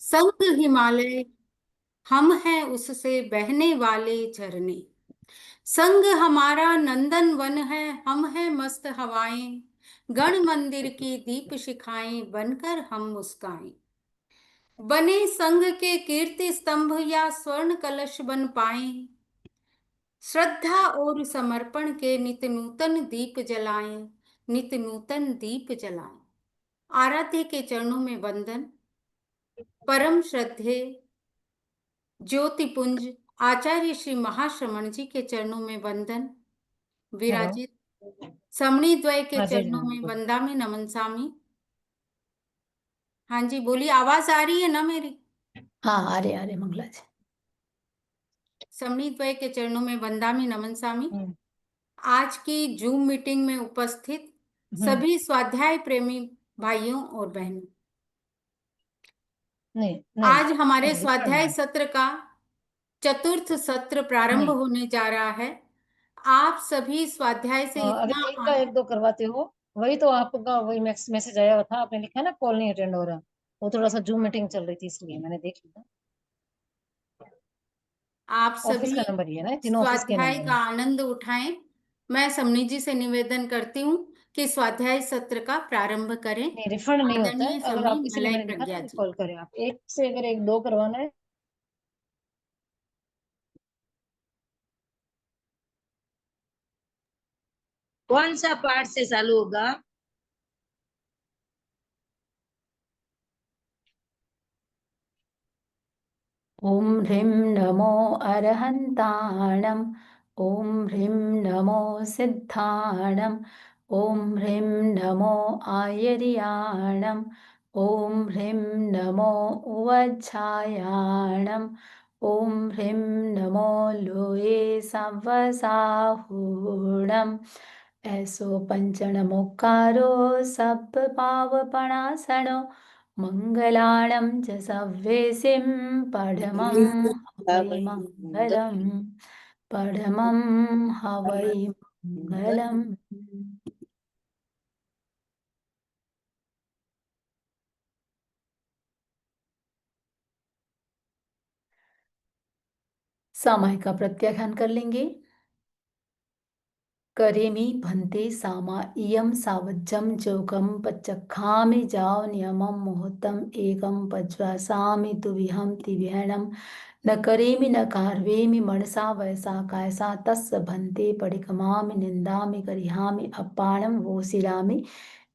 संग हिमालय, हम हैं उससे बहने वाले झरने। संग हमारा नंदन वन है, हम हैं मस्त हवाएं। गण मंदिर की दीप शिखाएं बनकर हम मुस्काएं। बने संग के कीर्ति स्तंभ या स्वर्ण कलश बन पाए। श्रद्धा और समर्पण के नित नूतन दीप जलाएं। नित नूतन दीप जलाएं। आराध्य के चरणों में वंदन। परम श्रद्धेय ज्योतिपुंज आचार्य श्री महाश्रमण जी के चरणों में वंदन हेलो। विराजित। समणी द्वय के हाँ जी चरणों में हाँ। वंदामि नमनसामि। हाँ जी बोलिए, आवाज आ रही है ना मेरी? हाँ, अरे मंगला जी। समणी द्वय के चरणों में वंदामि नमनसामि। हम्म। आज की जूम मीटिंग में उपस्थित हम्म। सभी स्वाध्याय प्रेमी भाइयों और बहनों, नहीं नहीं आज हमारे नहीं, रिफंड स्वाध्याय नहीं। सत्र का चतुर्थ सत्र प्रारंभ नहीं। होने जा रहा है। आप सभी स्वाध्याय से अगर इतना एक का एक दो करवाते हो, वही तो आपका वही मैसेज आया हुआ था, आपने लिखा है ना कॉल नहीं अटेंड हो रहा। वो थोड़ा सा जूम मीटिंग चल रही थी इसलिए मैंने देख लिया। आप ऑफिस सभी का नंबर ही है ना, ये तीनों ऑफिस के स्वाध्याय नंबर का है। आनंद उठाएं। मैं समनी जी से निवेदन करती हूँ कि स्वाध्याय सत्र का प्रारंभ करें। नहीं, रिफंड नहीं होता है। आदरणीय अगर समनी आप इसीलिए मलय मैंने लिखा था प्रज्ञा कि जी। कॉल करें, आप एक से अगर एक दो करवाना है। कौन सा पाठ से चालू होगा? ओम ह्रीं नमो अरहन्ताणम्। ओम ह्रीं नमो सिद्धाणम्। ओम ह्रीं नमो आयर्याणम्। ओम ह्रीं नमो उवच्छायाणम्। ओम ह्रीं नमो लोये सवसाहूणम्। ऐसो पंचनमुक्कारो सब पावपणासनो मङ्गलाणं च सव्येसिं पढमं हवै मङ्गलम्। पढमं हवै मङ्गलम्। सामाय का प्रत्याख्यान कर लेंगे। करेमि भन्ते सामा इयं सावज्जं जोगं पच्चखामि जाव नियमं मुहूर्तम् एकं पज्वासामि तुविहं तिविहणं न करेमि न कार्वेमि मनसा वयसा कायसा तस्य भन्ते पडिकमामि निंदामि करिहामि अपाणम वोसिरामि।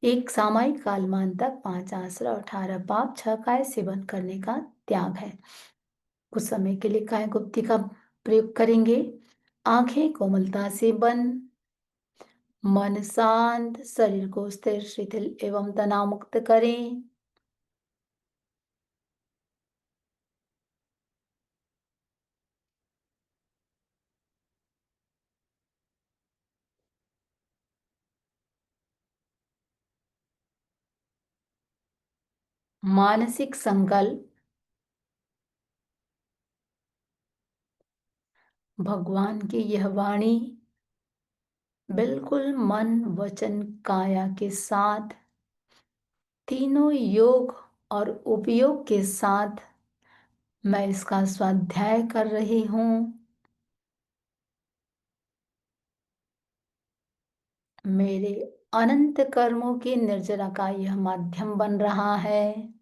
एक सामायिक कालमान तक 5 आश्रय 18 पाप 6 काय सेवन करने का त्याग है। कुछ समय के लिए काय गुप्ती का प्रयोग करेंगे। आंखें कोमलता से बंद, मन शांत, शरीर को स्थिर शिथिल एवं तनाव मुक्त करें। मानसिक संकल्प, भगवान की यह वाणी बिल्कुल मन वचन काया के साथ, तीनों योग और उपयोग के साथ मैं इसका स्वाध्याय कर रही हूँ। मेरे अनंत कर्मों की निर्जरा का यह माध्यम बन रहा है।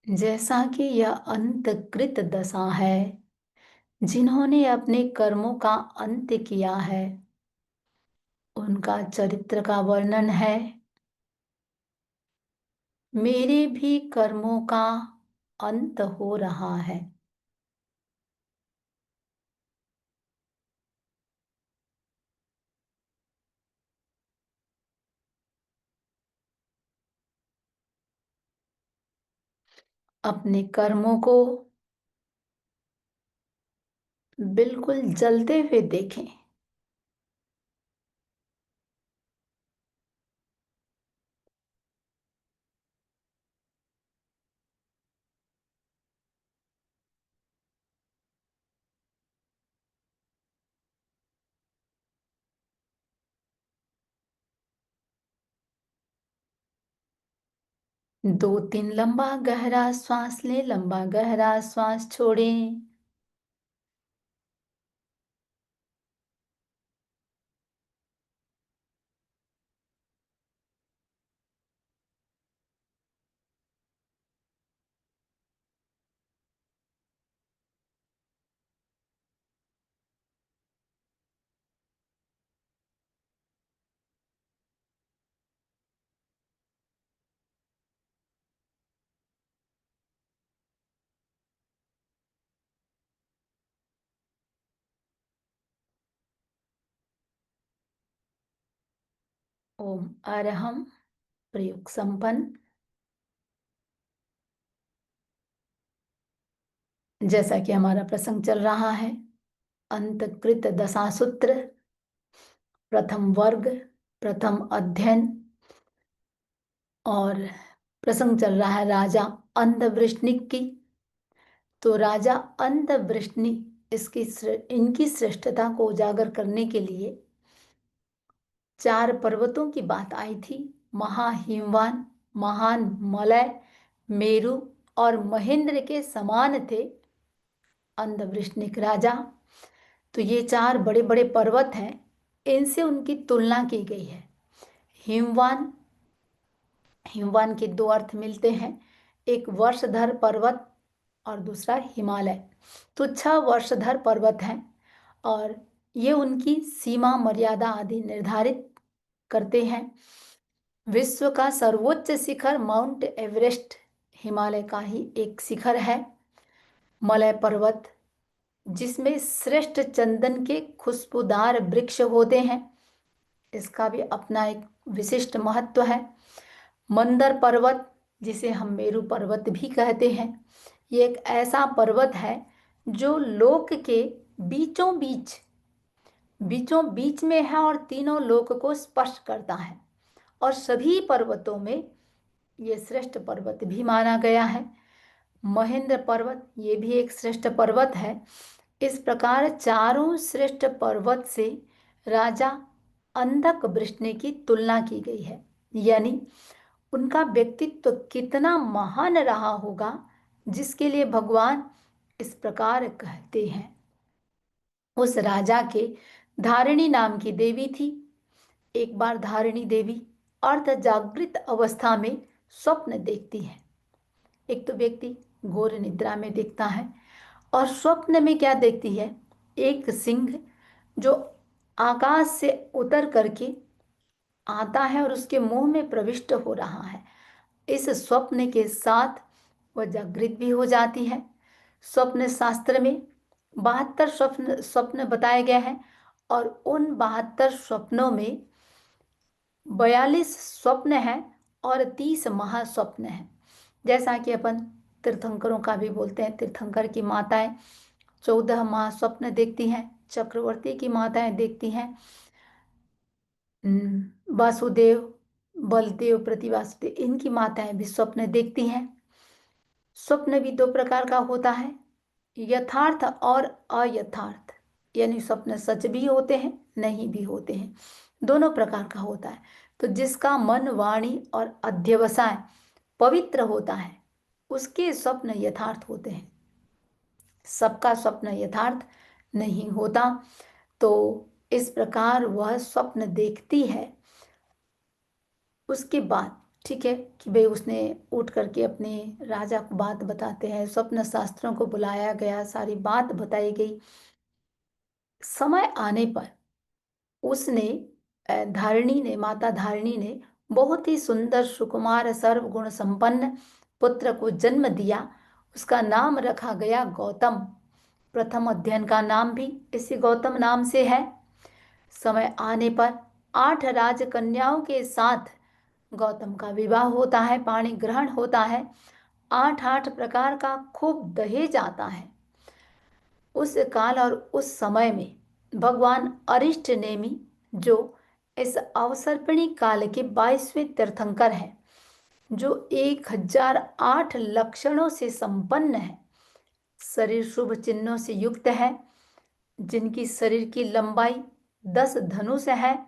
जैसा कि यह अंतकृत दशा है, जिन्होंने अपने कर्मों का अंत किया है, उनका चरित्र का वर्णन है। मेरे भी कर्मों का अंत हो रहा है। अपने कर्मों को बिल्कुल जलते हुए देखें। 2-3 लंबा गहरा श्वास ले, लंबा गहरा श्वास छोड़ें। ओम अरहम। प्रयोग संपन्न। जैसा कि हमारा प्रसंग चल रहा है, अंतकृत दशासूत्र, प्रथम वर्ग, प्रथम अध्ययन, और प्रसंग चल रहा है राजा अंधवृष्णिक की। तो राजा अंधवृष्णि इनकी श्रेष्ठता को उजागर करने के लिए 4 पर्वतों की बात आई थी। महाहिमवान, महान मलय, मेरु और महेंद्र के समान थे अंधवृष्णिक राजा। तो ये 4 बड़े बड़े पर्वत हैं, इनसे उनकी तुलना की गई है। हिमवान, हिमवान के 2 अर्थ मिलते हैं, एक वर्षधर पर्वत और दूसरा हिमालय। तो 6 वर्षधर पर्वत हैं और ये उनकी सीमा मर्यादा आदि निर्धारित करते हैं। विश्व का सर्वोच्च शिखर माउंट एवरेस्ट हिमालय का ही एक शिखर है। मलय पर्वत, जिसमें श्रेष्ठ चंदन के खुशबूदार वृक्ष होते हैं, इसका भी अपना एक विशिष्ट महत्व है। मंदर पर्वत, जिसे हम मेरु पर्वत भी कहते हैं, ये एक ऐसा पर्वत है जो लोक के बीचों बीच में है और तीनों लोक को स्पर्श करता है। और सभी पर्वतों में ये श्रेष्ठ पर्वत भी माना गया है। महेंद्र पर्वत, ये भी एक श्रेष्ठ पर्वत है। इस प्रकार चारों श्रेष्ठ पर्वत से राजा अंधक वृष्णि की तुलना की गई है, यानी उनका व्यक्तित्व कितना महान रहा होगा, जिसके लिए भगवान इस प्रकार कहते हैं। उस राजा के धारिणी नाम की देवी थी। एक बार धारिणी देवी अर्ध जागृत अवस्था में स्वप्न देखती है। एक तो व्यक्ति घोर निद्रा में देखता है और स्वप्न में क्या देखती है, एक सिंह जो आकाश से उतर करके आता है और उसके मुंह में प्रविष्ट हो रहा है। इस स्वप्न के साथ वह जागृत भी हो जाती है। स्वप्न शास्त्र में 72 स्वप्न बताए गए हैं और उन 72 स्वप्नों में 42 स्वप्न हैं और 30 महास्वप्न हैं। जैसा कि अपन तीर्थंकरों का भी बोलते हैं, तीर्थंकर की माताएं 14 महास्वप्न देखती हैं, चक्रवर्ती की माताएं देखती हैं, वासुदेव, बलदेव, प्रतिवासुदेव, इनकी माताएं भी स्वप्न देखती हैं। स्वप्न भी 2 प्रकार का होता है, यथार्थ और अयथार्थ, यानी स्वप्न सच भी होते हैं, नहीं भी होते हैं, दोनों प्रकार का होता है। तो जिसका मन, वाणी और अध्यवसाय पवित्र होता है, उसके स्वप्न यथार्थ होते हैं। सबका स्वप्न यथार्थ नहीं होता। तो इस प्रकार वह स्वप्न देखती है। उसके बाद ठीक है कि भाई उसने उठ करके अपने राजा को बात बताते हैं, स्वप्न शास्त्रों को बुलाया गया, सारी बात बताई गई। समय आने पर उसने धारिणी ने, माता धारिणी ने बहुत ही सुंदर, सुकुमार, सर्वगुण संपन्न पुत्र को जन्म दिया। उसका नाम रखा गया गौतम। प्रथम अध्ययन का नाम भी इसी गौतम नाम से है। समय आने पर 8 राजकन्याओं के साथ गौतम का विवाह होता है, पाणी ग्रहण होता है। 8 प्रकार का खूब दहेज आता है। उस काल और उस समय में भगवान अरिष्ट नेमि, जो इस अवसर्पिणी काल के 22वें तीर्थंकर हैं, जो 1008 लक्षणों से संपन्न है, शरीर शुभ चिन्हों से युक्त है, जिनकी शरीर की लंबाई 10 धनुष है,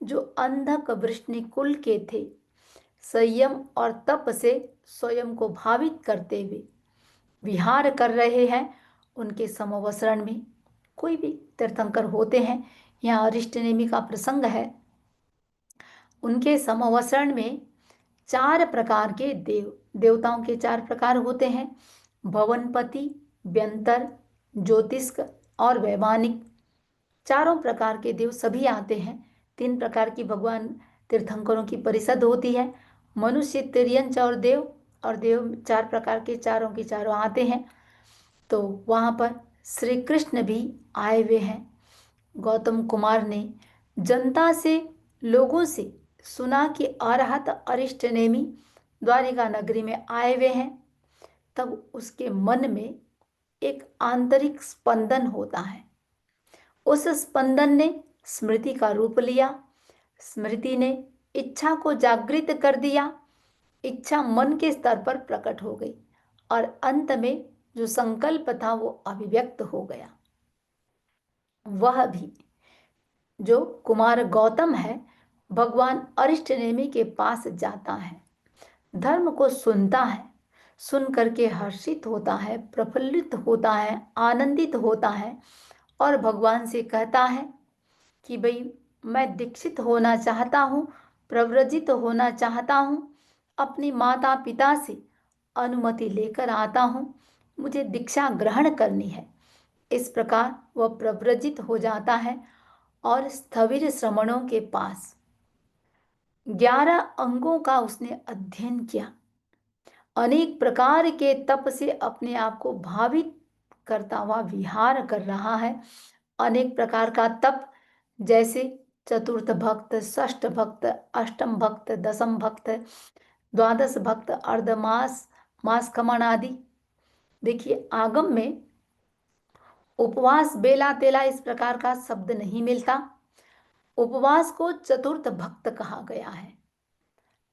जो अंधक वृष्णि कुल के थे, संयम और तप से स्वयं को भावित करते हुए विहार कर रहे हैं, उनके समवसरण में कोई भी तीर्थंकर होते हैं, यहाँ अरिष्ट नेमि का प्रसंग है, उनके समवसरण में 4 प्रकार के देवताओं के 4 प्रकार होते हैं। भवनपति, व्यंतर, ज्योतिष्क और वैमानिक, चारों प्रकार के देव सभी आते हैं। 3 प्रकार की भगवान तीर्थंकरों की परिषद होती है, मनुष्य, तिर्यंच और देव 4 प्रकार के चारों के चारों आते हैं। तो वहाँ पर श्री कृष्ण भी आए हुए हैं। गौतम कुमार ने जनता से, लोगों से सुना कि अरहत अरिष्ट नेमि द्वारिका नगरी में आए हुए हैं। तब उसके मन में एक आंतरिक स्पंदन होता है। उस स्पंदन ने स्मृति का रूप लिया। स्मृति ने इच्छा को जागृत कर दिया। इच्छा मन के स्तर पर प्रकट हो गई और अंत में जो संकल्प था वो अभिव्यक्त हो गया। वह भी जो कुमार गौतम है, भगवान अरिष्ट नेमि के पास जाता है, धर्म को सुनता है, सुन करके हर्षित होता है, प्रफुल्लित होता है, आनंदित होता है और भगवान से कहता है कि भाई मैं दीक्षित होना चाहता हूँ, प्रव्रजित होना चाहता हूँ, अपनी माता पिता से अनुमति लेकर आता हूँ, मुझे दीक्षा ग्रहण करनी है। इस प्रकार वह प्रव्रजित हो जाता है और स्थविर श्रमणों के पास 11 अंगों का उसने अध्ययन किया। अनेक प्रकार के तप से अपने आप को भावित करता हुआ विहार कर रहा है। अनेक प्रकार का तप, जैसे चतुर्थ भक्त, षष्ठ भक्त, अष्टम भक्त, दसम भक्त, द्वादश भक्त, अर्धमास, मास खमन आदि। देखिए, आगम में उपवास, बेला तेला इस प्रकार का शब्द नहीं मिलता। उपवास को चतुर्थ भक्त कहा गया है।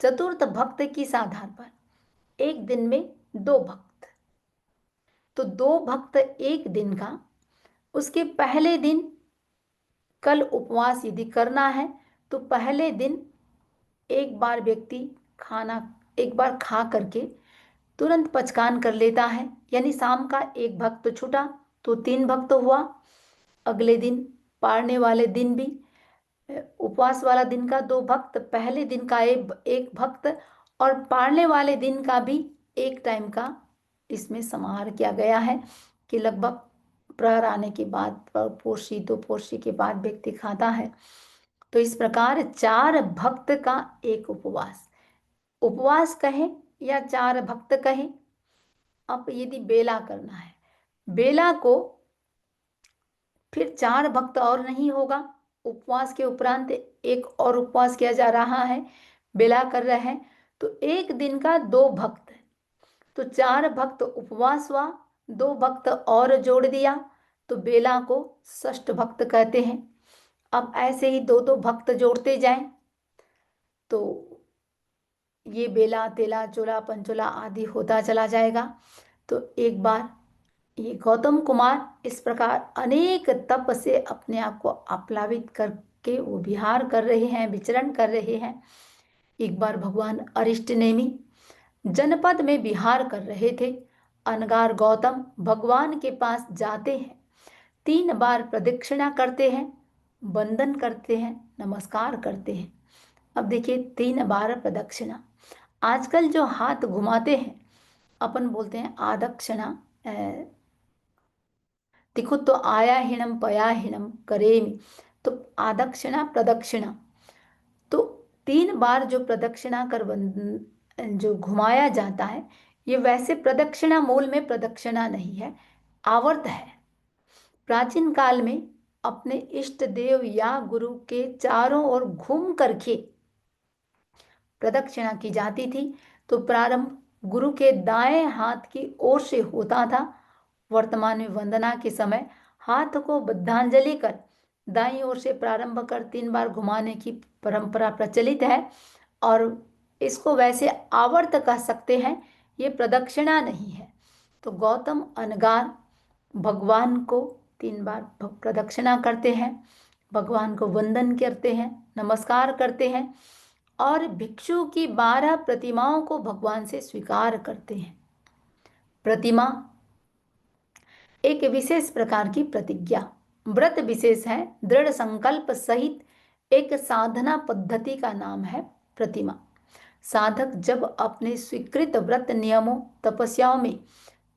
चतुर्थ भक्त किस आधार पर? एक दिन में 2 भक्त, तो 2 भक्त एक दिन का, उसके पहले दिन कल उपवास यदि करना है तो पहले दिन एक बार व्यक्ति खाना एक बार खा करके तुरंत पचकान कर लेता है, यानी शाम का 1 भक्त छूटा तो 3 भक्त हुआ। अगले दिन पारने वाले दिन भी उपवास वाला दिन का 2 भक्त, पहले दिन का एक भक्त और पारने वाले दिन का भी एक टाइम का इसमें समाहार किया गया है कि लगभग प्रहर आने के बाद, पोर्शी 2 पोर्शी के बाद व्यक्ति खाता है। तो इस प्रकार 4 भक्त का एक उपवास, उपवास कहें या 4 भक्त कहें। अब यदि बेला करना है, बेला को फिर 4 भक्त और नहीं होगा, उपवास के उपरांत एक और उपवास किया जा रहा है, बेला कर रहे हैं, तो एक दिन का 2 भक्त, तो 4 भक्त उपवास हुआ, 2 भक्त और जोड़ दिया तो बेला को षष्ठ भक्त कहते हैं। अब ऐसे ही 2-2 भक्त जोड़ते जाएं तो ये बेला तेला चोला पंचोला आदि होता चला जाएगा। तो एक बार ये गौतम कुमार इस प्रकार अनेक तप से अपने आप को आप्लावित करके वो विहार कर रहे हैं, विचरण कर रहे हैं। एक बार भगवान अरिष्ट नेमि जनपद में विहार कर रहे थे। अनगार गौतम भगवान के पास जाते हैं, 3 बार प्रदक्षिणा करते हैं, वंदन करते हैं, नमस्कार करते हैं। अब देखिए, 3 बार प्रदक्षिणा, आजकल जो हाथ घुमाते हैं अपन बोलते हैं आदक्षिणा, देखो तो आयाहीनम पयाहीनम करेमि, तो आदक्षिणा प्रदक्षिणा, तो 3 बार जो प्रदक्षिणा कर जो घुमाया जाता है, ये वैसे प्रदक्षिणा मूल में प्रदक्षिणा नहीं है, आवर्त है। प्राचीन काल में अपने इष्ट देव या गुरु के चारों ओर घूम करके प्रदक्षिणा की जाती थी। तो प्रारंभ गुरु के दाएं हाथ की ओर से होता था। वर्तमान में वंदना के समय हाथ को बद्धांजलि कर दाईं ओर से प्रारंभ कर 3 बार घुमाने की परंपरा प्रचलित है और इसको वैसे आवर्त कह सकते हैं, ये प्रदक्षिणा नहीं है। तो गौतम अनगार भगवान को 3 बार प्रदक्षिणा करते हैं, भगवान को वंदन करते हैं, नमस्कार करते हैं और भिक्षु की 12 प्रतिमाओं को भगवान से स्वीकार करते हैं। प्रतिमा एक विशेष प्रकार की प्रतिज्ञा, व्रत विशेष है, दृढ़ संकल्प सहित एक साधना पद्धति का नाम है प्रतिमा। साधक जब अपने स्वीकृत व्रत नियमों तपस्याओं में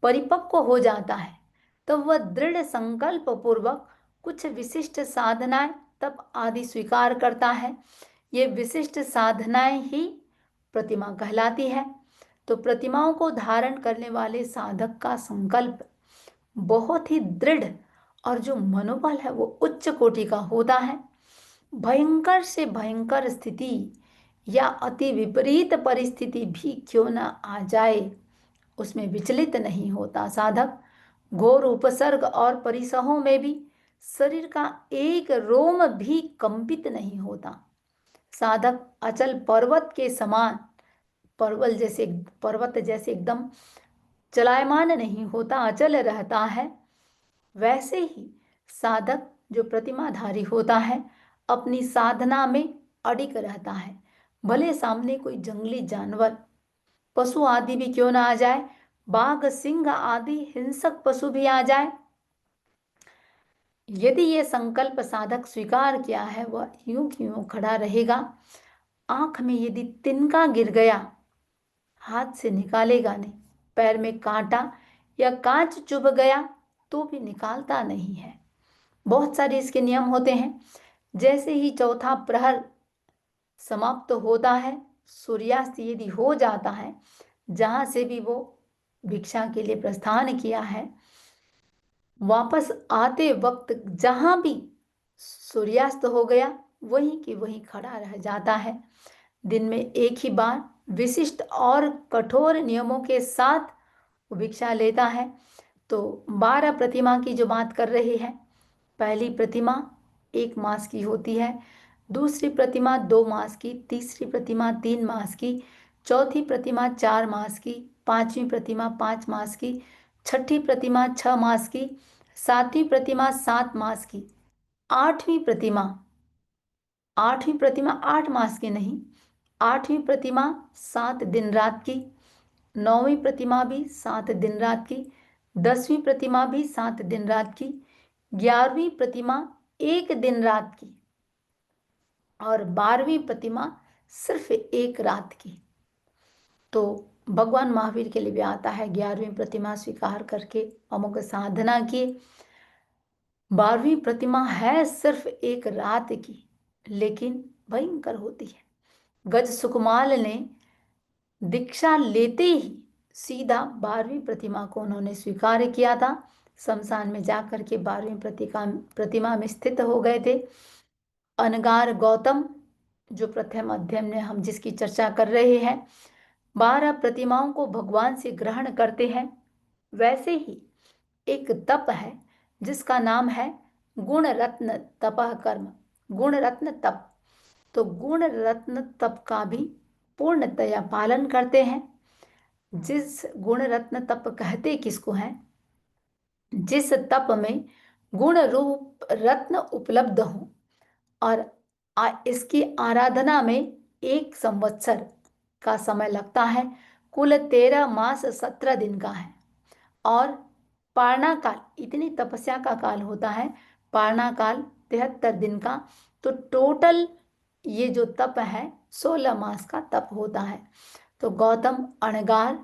परिपक्व हो जाता है तो वह दृढ़ संकल्प पूर्वक कुछ विशिष्ट साधनाएं तप आदि स्वीकार करता है। ये विशिष्ट साधनाएं ही प्रतिमा कहलाती है। तो प्रतिमाओं को धारण करने वाले साधक का संकल्प बहुत ही दृढ़ और जो मनोबल है वो उच्च कोटि का होता है। भयंकर से भयंकर स्थिति या अति विपरीत परिस्थिति भी क्यों न आ जाए, उसमें विचलित नहीं होता साधक। घोर उपसर्ग और परिसहों में भी शरीर का एक रोम भी कंपित नहीं होता। साधक अचल पर्वत के समान, पर्वत जैसे एकदम चलायमान नहीं होता, अचल रहता है। वैसे ही साधक जो प्रतिमाधारी होता है अपनी साधना में अडिग रहता है। भले सामने कोई जंगली जानवर, पशु आदि भी क्यों ना आ जाए, बाघ सिंह आदि हिंसक पशु भी आ जाए, यदि ये संकल्प साधक स्वीकार किया है वह यूं की यूं खड़ा रहेगा। आंख में यदि तिनका गिर गया हाथ से निकालेगा नहीं, पैर में कांटा या कांच चुभ गया तो भी निकालता नहीं है। बहुत सारे इसके नियम होते हैं। जैसे ही चौथा प्रहर समाप्त होता है, सूर्यास्त यदि हो जाता है, जहां से भी वो भिक्षा के लिए प्रस्थान किया है, वापस आते वक्त जहां भी सूर्यास्त हो गया वहीं की वहीं खड़ा रह जाता है। दिन में एक ही बार विशिष्ट और कठोर नियमों के साथ वो भिक्षा लेता है। तो 12 प्रतिमा की जो बात कर रही है, पहली प्रतिमा 1 मास की होती है, दूसरी प्रतिमा 2 मास की, तीसरी प्रतिमा 3 मास की, चौथी प्रतिमा 4 मास की, पांचवी प्रतिमा 5 मास की, छठी प्रतिमा 6 मास की, सातवीं प्रतिमा 7 मास की, आठवीं प्रतिमा 8 मास की नहीं, 8वीं प्रतिमा 7 दिन रात की, 9वीं प्रतिमा भी 7 दिन रात की, 10वीं प्रतिमा भी 7 दिन रात की, 11वीं प्रतिमा 1 दिन रात की और 12वीं प्रतिमा सिर्फ 1 रात की। तो भगवान महावीर के लिए भी आता है 11वीं प्रतिमा स्वीकार करके अमुक साधना की। 12वीं प्रतिमा है सिर्फ 1 रात की, लेकिन भयंकर होती है। गज सुकुमाल ने दीक्षा लेते ही सीधा 12वीं प्रतिमा को उन्होंने स्वीकार किया था। शमशान में जाकर के 12वीं प्रतिमा में स्थित हो गए थे। अनगार गौतम जो प्रथम अध्याय में हम जिसकी चर्चा कर रहे हैं, 12 प्रतिमाओं को भगवान से ग्रहण करते हैं। वैसे ही एक तप है जिसका नाम है गुण रत्न तपः कर्म, गुण रत्न तप। तो गुण रत्न तप का भी पूर्णतया पालन करते हैं। जिस गुण रत्न तप कहते किसको है, जिस तप में गुण रूप रत्न उपलब्ध हो और इसकी आराधना में 1 संवत्सर का समय लगता है। कुल 13 मास 17 दिन का है और पारणा काल, इतनी तपस्या का काल होता है, पारणा काल 73 दिन का। तो टोटल ये जो तप है 16 मास का तप होता है। तो गौतम अणगार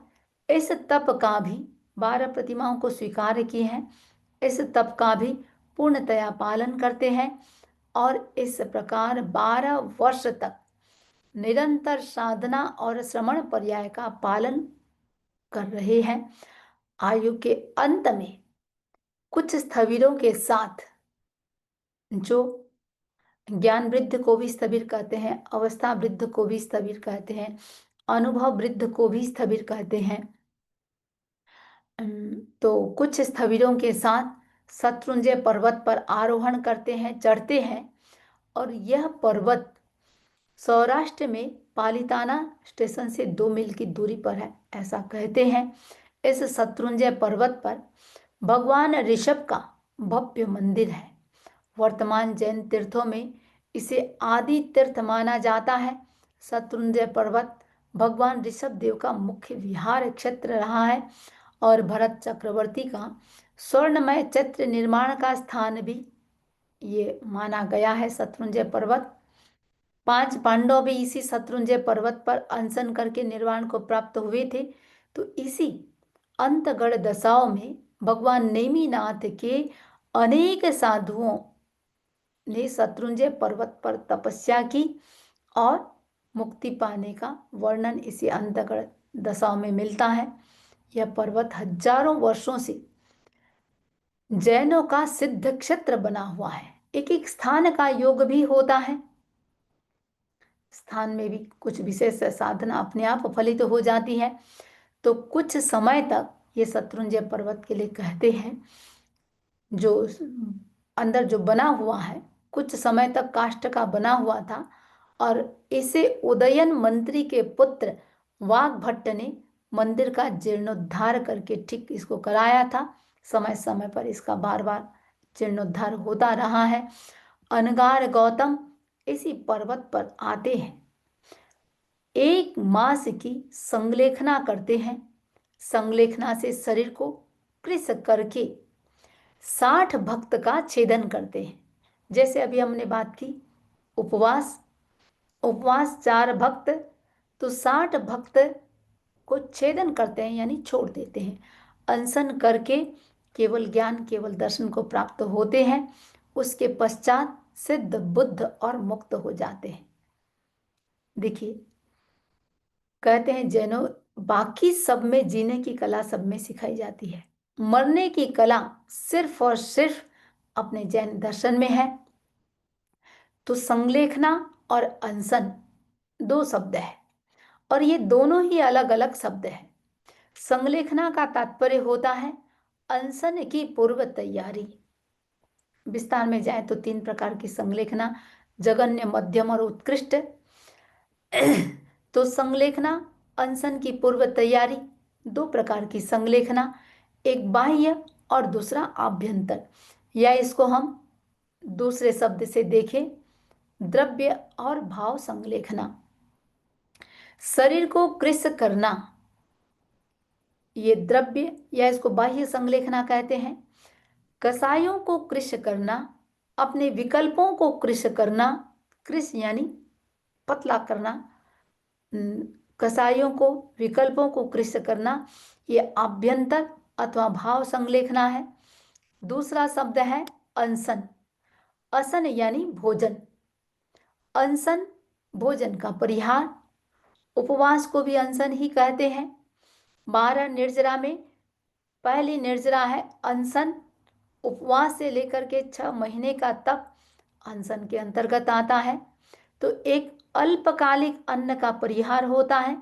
इस तप का भी 12 प्रतिमाओं को स्वीकार किए हैं, इस तप का भी पूर्णतया पालन करते हैं और इस प्रकार 12 वर्ष तक निरंतर साधना और श्रवण पर्याय का पालन कर रहे हैं। आयु के अंत में कुछ स्थविरों के साथ, जो ज्ञान वृद्ध को भी स्थविर कहते हैं, अवस्था वृद्ध को भी स्थविर कहते हैं, अनुभव वृद्ध को भी स्थविर कहते हैं, तो कुछ स्थविरों के साथ शत्रुंजय पर्वत पर आरोहण करते हैं, चढ़ते हैं। और यह पर्वत सौराष्ट्र में पालिताना स्टेशन से 2 मील की दूरी पर है, ऐसा कहते हैं। इस शत्रुंजय पर्वत पर भगवान ऋषभ का भव्य मंदिर है। वर्तमान जैन तीर्थों में इसे आदि तीर्थ माना जाता है। शत्रुंजय पर्वत भगवान ऋषभ देव का मुख्य विहार क्षेत्र रहा है और भरत चक्रवर्ती का स्वर्णमय चित्र निर्माण का स्थान भी ये माना गया है शत्रुंजय पर्वत। 5 पांडव भी इसी शत्रुंजय पर्वत पर अनशन करके निर्वाण को प्राप्त हुए थे। तो इसी अंतगढ़ दशाओं में भगवान नेमिनाथ के अनेक साधुओं ने शत्रुंजय पर्वत पर तपस्या की और मुक्ति पाने का वर्णन इसी अंतगढ़ दशाओं में मिलता है। यह पर्वत हजारों वर्षों से जैनों का सिद्ध क्षेत्र बना हुआ है। एक एक स्थान का योग भी होता है। स्थान में भी कुछ विशेष साधना अपने आप फलित हो जाती है। तो कुछ समय तक ये शत्रुंजय पर्वत के लिए कहते हैं जो अंदर जो बना हुआ है कुछ समय तक काष्ठ का बना हुआ था और इसे उदयन मंत्री के पुत्र वाग्भट्ट ने मंदिर का जीर्णोद्धार करके ठीक इसको कराया था। समय समय पर इसका बार बार जीर्णोद्धार होता रहा है। अनगार गौतम इसी पर्वत पर आते हैं, 1 मास की संलेखना करते हैं। संलेखना से शरीर को कृश करके 60 भक्त का छेदन करते हैं। जैसे अभी हमने बात की उपवास, उपवास 4 भक्त, तो 60 भक्त को छेदन करते हैं यानी छोड़ देते हैं। अनशन करके केवल ज्ञान केवल दर्शन को प्राप्त होते हैं। उसके पश्चात सिद्ध बुद्ध और मुक्त हो जाते हैं। देखिए कहते हैं जैनों बाकी सब में जीने की कला सब में सिखाई जाती है, मरने की कला सिर्फ और सिर्फ अपने जैन दर्शन में है। तो संलेखना और अनशन 2 शब्द है और ये दोनों ही अलग अलग शब्द है। संलेखना का तात्पर्य होता है अनशन की पूर्व तैयारी। विस्तार में जाए तो 3 प्रकार की संलेखना, जघन्य, मध्यम और उत्कृष्ट। तो संलेखना अनशन की पूर्व तैयारी, 2 प्रकार की संलेखना, एक बाह्य और दूसरा आभ्यंतर, या इसको हम दूसरे शब्द से देखें द्रव्य और भाव संलेखना। शरीर को कृश करना ये द्रव्य या इसको बाह्य संलेखना कहते हैं। कसायों को कृश करना, अपने विकल्पों को कृश करना, कृश यानी पतला करना, कसायों को विकल्पों को कृश करना, ये आभ्यंतर अथवा भाव संलेखना है। दूसरा शब्द है अनशन। असन यानी भोजन, अनशन भोजन का परिहार। उपवास को भी अनशन ही कहते हैं। 12 निर्जरा में पहली निर्जरा है अनशन। उपवास से लेकर के 6 महीने का तप अनशन के अंतर्गत आता है। तो एक अल्पकालिक अन्न का परिहार होता है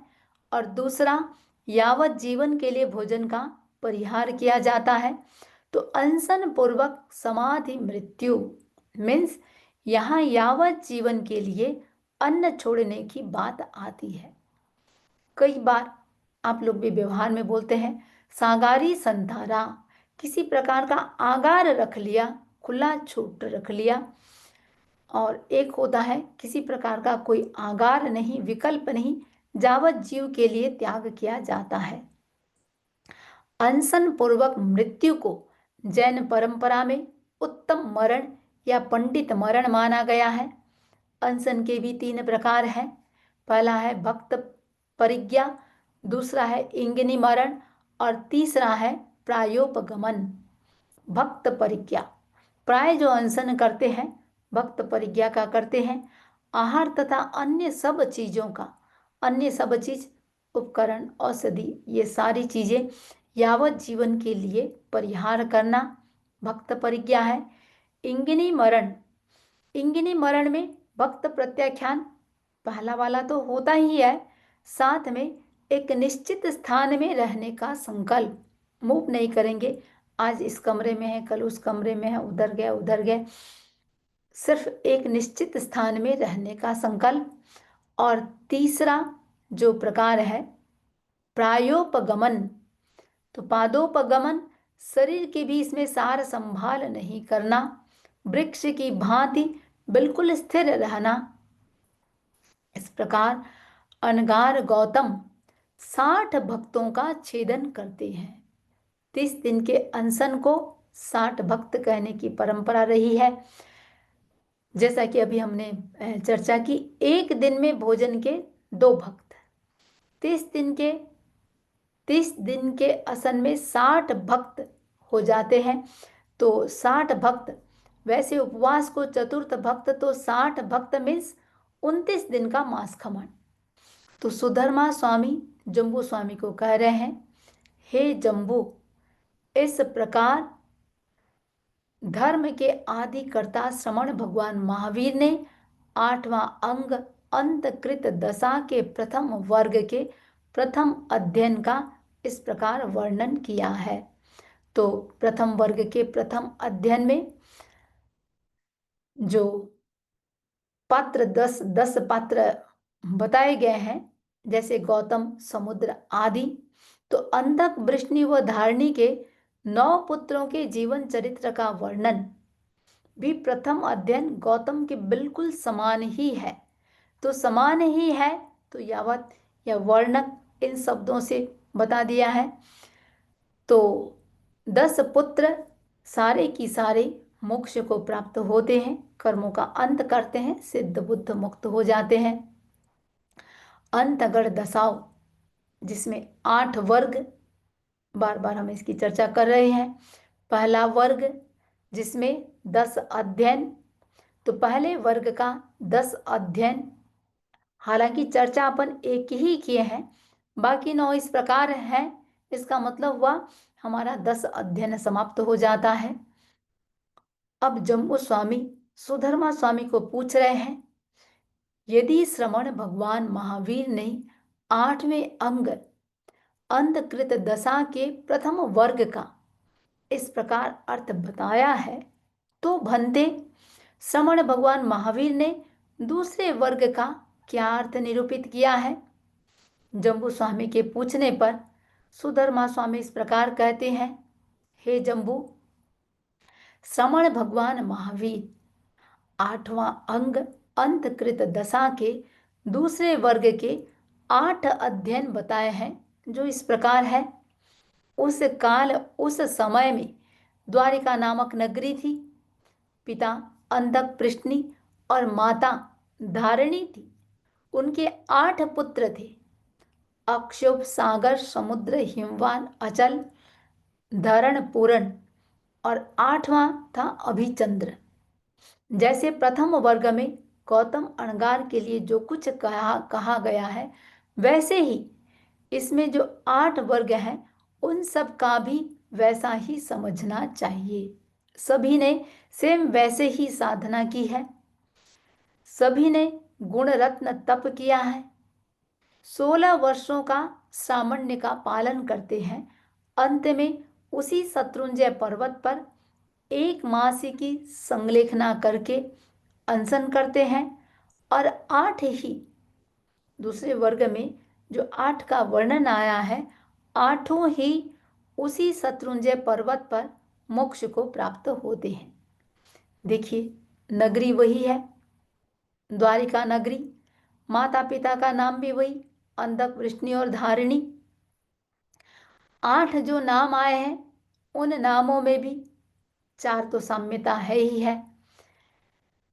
और दूसरा यावत जीवन के लिए भोजन का परिहार किया जाता है। तो अनशन पूर्वक समाधि मृत्यु मीन्स यहाँ यावत जीवन के लिए अन्न छोड़ने की बात आती है। कई बार आप लोग भी व्यवहार में बोलते हैं सागारी संधारा, किसी प्रकार का आगार रख लिया, खुला छूट रख लिया। और एक होता है किसी प्रकार का कोई आगार नहीं, विकल्प नहीं, जावत जीव के लिए त्याग किया जाता है। अनशन पूर्वक मृत्यु को जैन परंपरा में उत्तम मरण या पंडित मरण माना गया है। अनशन के भी 3 प्रकार हैं। पहला है भक्त परिज्ञा, दूसरा है इंगिनी मरण और तीसरा है प्रायोपगमन। भक्त परिज्ञा, प्राय जो अनशन करते हैं भक्त परिज्ञा का करते हैं। आहार तथा अन्य सब चीज़ों का, अन्य सब चीज उपकरण औषधि ये सारी चीज़ें यावत जीवन के लिए परिहार करना भक्त परिज्ञा है। इंगिनी मरण, इंगिनी मरण में भक्त प्रत्याख्यान पहला वाला तो होता ही है, साथ में एक निश्चित स्थान में रहने का संकल्प, मूव नहीं करेंगे, आज इस कमरे में है कल उस कमरे में है, उधर गए उधर गए, सिर्फ एक निश्चित स्थान में रहने का संकल्प। और तीसरा जो प्रकार है प्रायोपगमन, तो पादोपगमन, शरीर के भी इसमें सार संभाल नहीं करना, वृक्ष की भांति बिल्कुल स्थिर रहना, इस प्रकार अनगार गौतम 60 भक्तों का छेदन करते हैं। 30 दिन के अनशन को 60 भक्त कहने की परंपरा रही है। जैसा कि अभी हमने चर्चा की, एक दिन में भोजन के 2 भक्त, 30 दिन के असन में 60 भक्त हो जाते हैं। तो 60 भक्त, वैसे उपवास को चतुर्थ भक्त, तो 60 भक्त मीन्स 29 दिन का मास खमन। तो सुधर्मा स्वामी जम्बू स्वामी को कह रहे हैं, हे जम्बू, इस प्रकार धर्म के आदिकर्ता श्रमण भगवान महावीर ने 8वां अंग अंतकृत दशा के प्रथम वर्ग के प्रथम अध्ययन का इस प्रकार वर्णन किया है। तो प्रथम वर्ग के प्रथम अध्ययन में जो पात्र 10 पात्र बताए गए हैं, जैसे गौतम, समुद्र आदि, तो अंधक, वृष्णि व धारणी के 9 पुत्रों के जीवन चरित्र का वर्णन भी प्रथम अध्ययन गौतम के बिल्कुल समान ही है। तो समान ही है, तो यावत या वर्णक इन शब्दों से बता दिया है। तो 10 पुत्र सारे की सारे मोक्ष को प्राप्त होते हैं, कर्मों का अंत करते हैं, सिद्ध बुद्ध मुक्त हो जाते हैं। अंतगढ़ दशाओं, जिसमें 8 वर्ग, बार बार हम इसकी चर्चा कर रहे हैं। पहला वर्ग जिसमें 10 अध्ययन, तो पहले वर्ग का 10 अध्ययन, हालांकि चर्चा अपन एक ही किए हैं, बाकी 9 इस प्रकार है। इसका मतलब हुआ हमारा 10 अध्ययन समाप्त हो जाता है। अब जम्बू स्वामी सुधर्मा स्वामी को पूछ रहे हैं, यदि श्रमण भगवान महावीर ने 8वें अंग अंधकृत दशा के प्रथम वर्ग का इस प्रकार अर्थ बताया है, तो भंते श्रमण भगवान महावीर ने दूसरे वर्ग का क्या अर्थ निरूपित किया है? जम्बू स्वामी के पूछने पर सुधर्मा स्वामी इस प्रकार कहते हैं, हे जम्बू, श्रमण भगवान महावीर 8वां अंग अंतकृत दशा के दूसरे वर्ग के 8 अध्ययन बताए हैं, जो इस प्रकार है। उस काल उस समय में द्वारिका नामक नगरी थी। पिता अंधक पृष्णि और माता धारिणी थी। उनके 8 पुत्र थे, अक्षुभ, सागर, समुद्र, हिमवान, अचल, धरण, पूरण, और 8वां था अभिचंद्र। जैसे प्रथम वर्ग में गौतम अणगार के लिए जो कुछ कहा गया है, वैसे ही इसमें जो 8 वर्ग हैं उन सब का भी वैसा ही समझना चाहिए। सभी ने सेम वैसे ही साधना की है, सभी ने गुण रत्न तप किया है, 16 वर्षों का सामान्य का पालन करते हैं। अंत में उसी शत्रुंजय पर्वत पर 1 मास की संलेखना करके अनशन करते हैं, और 8 ही दूसरे वर्ग में जो 8 का वर्णन आया है, 8 ही उसी शत्रुंजय पर्वत पर मोक्ष को प्राप्त होते हैं। देखिए, नगरी वही है, द्वारिका नगरी, माता पिता का नाम भी वही, अंधक, वृष्णि और धारिणी। 8 जो नाम आए हैं उन नामों में भी 4 तो साम्यता है ही है।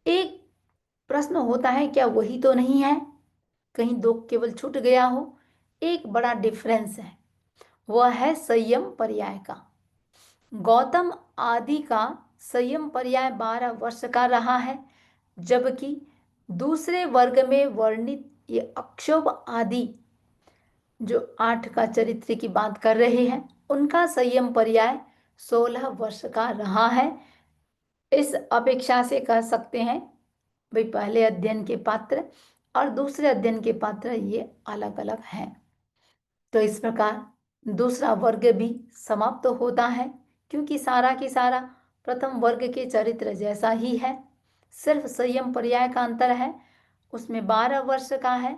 एक प्रश्न होता है, क्या वही तो नहीं है, कहीं 2 केवल छूट गया हो? एक बड़ा डिफरेंस है, वह है संयम पर्याय का। गौतम आदि का संयम पर्याय 12 वर्ष का रहा है, जबकि दूसरे वर्ग में वर्णित ये अक्षोभ आदि जो 8 का चरित्र की बात कर रहे हैं, उनका संयम पर्याय 16 वर्ष का रहा है। इस अपेक्षा से कह सकते हैं भाई पहले अध्ययन के पात्र और दूसरे अध्ययन के पात्र ये अलग अलग हैं। तो इस प्रकार दूसरा वर्ग भी समाप्त होता है, क्योंकि सारा की सारा प्रथम वर्ग के चरित्र जैसा ही है, सिर्फ संयम पर्याय का अंतर है। उसमें 12 वर्ष का है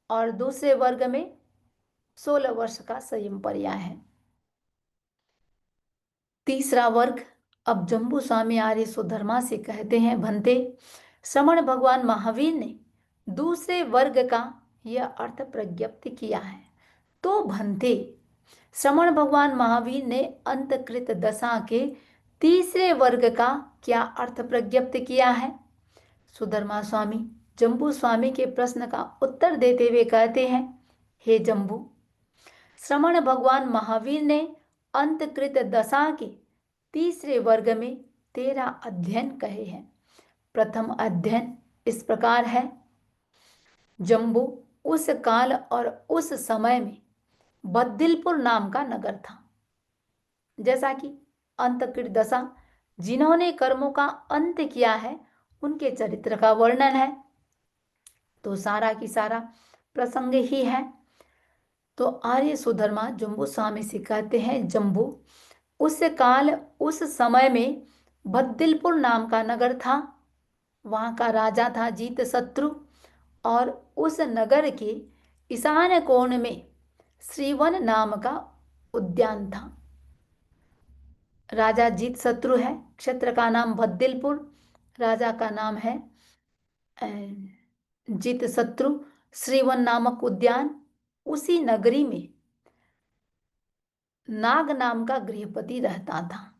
और दूसरे वर्ग में 16 वर्ष का संयम पर्याय है। तीसरा वर्ग, अब जम्बू स्वामी आर्य सुधर्मा से कहते हैं, भंते श्रमण भगवान महावीर ने दूसरे वर्ग का यह अर्थ प्रज्ञप्ति किया है। तो भंते श्रमण भगवान महावीर ने अंतकृत दशा के तीसरे वर्ग का क्या अर्थ प्रज्ञप्त किया है? सुधर्मा स्वामी जम्बू स्वामी के प्रश्न का उत्तर देते हुए कहते हैं, हे जम्बू, श्रमण भगवान महावीर ने अंतकृत दशा के तीसरे वर्ग में 13 अध्ययन कहे हैं। प्रथम अध्ययन इस प्रकार है, जम्बू, उस काल और उस समय में बद्दिलपुर नाम का नगर था। जैसा कि अंतकृत दशा जिन्होंने कर्मों का अंत किया है उनके चरित्र का वर्णन है, तो सारा की सारा प्रसंग ही है। तो आर्य सुधर्मा जम्बू स्वामी से कहते हैं, जम्बू, उस काल उस समय में बद्दिलपुर नाम का नगर था। वहाँ का राजा था जीतशत्रु और उस नगर के ईशान कोण में श्रीवन नाम का उद्यान था। राजा जीतशत्रु है, क्षेत्र का नाम बद्दिलपुर, राजा का नाम है जीतशत्रु, श्रीवन नामक उद्यान। उसी नगरी में नाग नाम का गृहपति रहता था।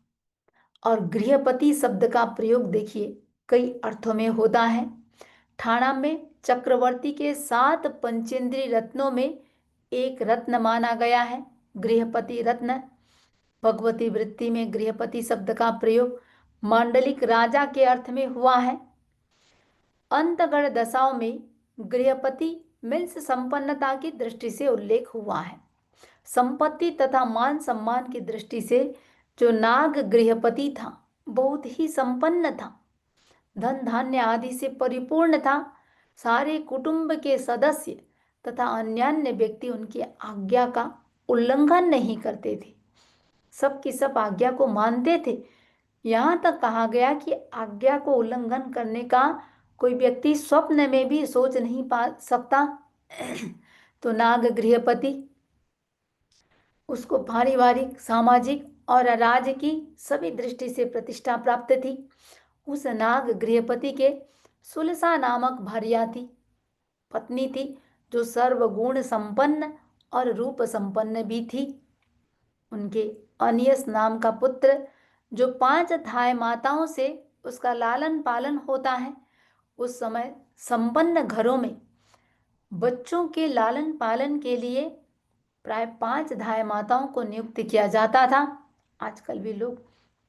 और गृहपति शब्द का प्रयोग देखिए कई अर्थों में होता है। ठाणा में चक्रवर्ती के 7 पंचेंद्रीय रत्नों में एक रत्न माना गया है गृहपति रत्न। भगवती वृत्ति में गृहपति शब्द का प्रयोग मांडलिक राजा के अर्थ में हुआ है। अंतगण दशाओं में गृहपति मिल्स संपन्नता की दृष्टि से उल्लेख हुआ है। संपत्ति तथा मान सम्मान की दृष्टि से जो नाग गृहपति था बहुत ही संपन्न था, धन धान्य आदि से परिपूर्ण था। सारे कुटुंब के सदस्य तथा अन्यान्य व्यक्ति उनकी आज्ञा का उल्लंघन नहीं करते थे, सबकी सब आज्ञा को मानते थे। यहाँ तक कहा गया कि आज्ञा को उल्लंघन करने का कोई व्यक्ति स्वप्न में भी सोच नहीं पा सकता। तो नाग गृहपति, उसको पारिवारिक, सामाजिक और राज्य की सभी दृष्टि से प्रतिष्ठा प्राप्त थी। उस नाग गृहपति के सुलसा नामक भार्या थी, पत्नी थी, जो सर्वगुण संपन्न और रूप संपन्न भी थी। उनके अनियस नाम का पुत्र, जो 5 थाय माताओं से उसका लालन पालन होता है। उस समय संपन्न घरों में बच्चों के लालन पालन के लिए प्राय 5 धाय माताओं को नियुक्त किया जाता था। आजकल भी लोग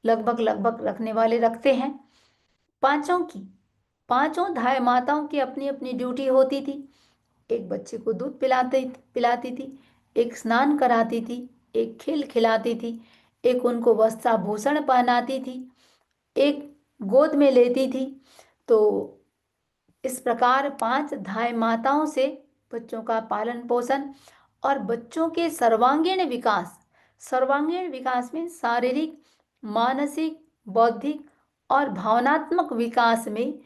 लगभग रखने वाले रखते हैं। पांचों धाय माताओं की अपनी अपनी ड्यूटी होती थी। एक बच्चे को दूध पिलाती थी, एक स्नान कराती थी, एक खेल खिलाती थी, एक उनको वस्त्राभूषण पहनाती थी, एक गोद में लेती थी। तो इस प्रकार 5 धाय माताओं से बच्चों का पालन पोषण और बच्चों के सर्वांगीण विकास में शारीरिक, मानसिक, बौद्धिक और भावनात्मक विकास में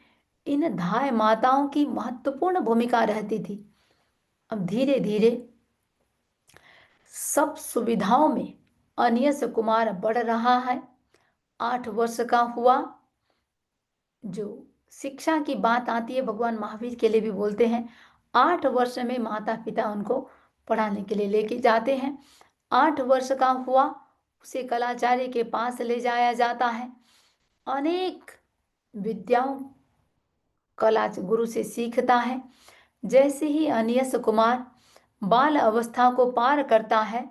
इन धाय माताओं की महत्वपूर्ण भूमिका रहती थी। अब धीरे धीरे सब सुविधाओं में अनियस कुमार बढ़ रहा है। 8 वर्ष का हुआ। जो शिक्षा की बात आती है भगवान महावीर के लिए भी बोलते हैं, 8 वर्ष में माता पिता उनको पढ़ाने के लिए लेके जाते हैं। 8 वर्ष का हुआ, उसे कलाचार्य के पास ले जाया जाता है। अनेक विद्याओं कला गुरु से सीखता है। जैसे ही अनियस कुमार बाल अवस्था को पार करता है,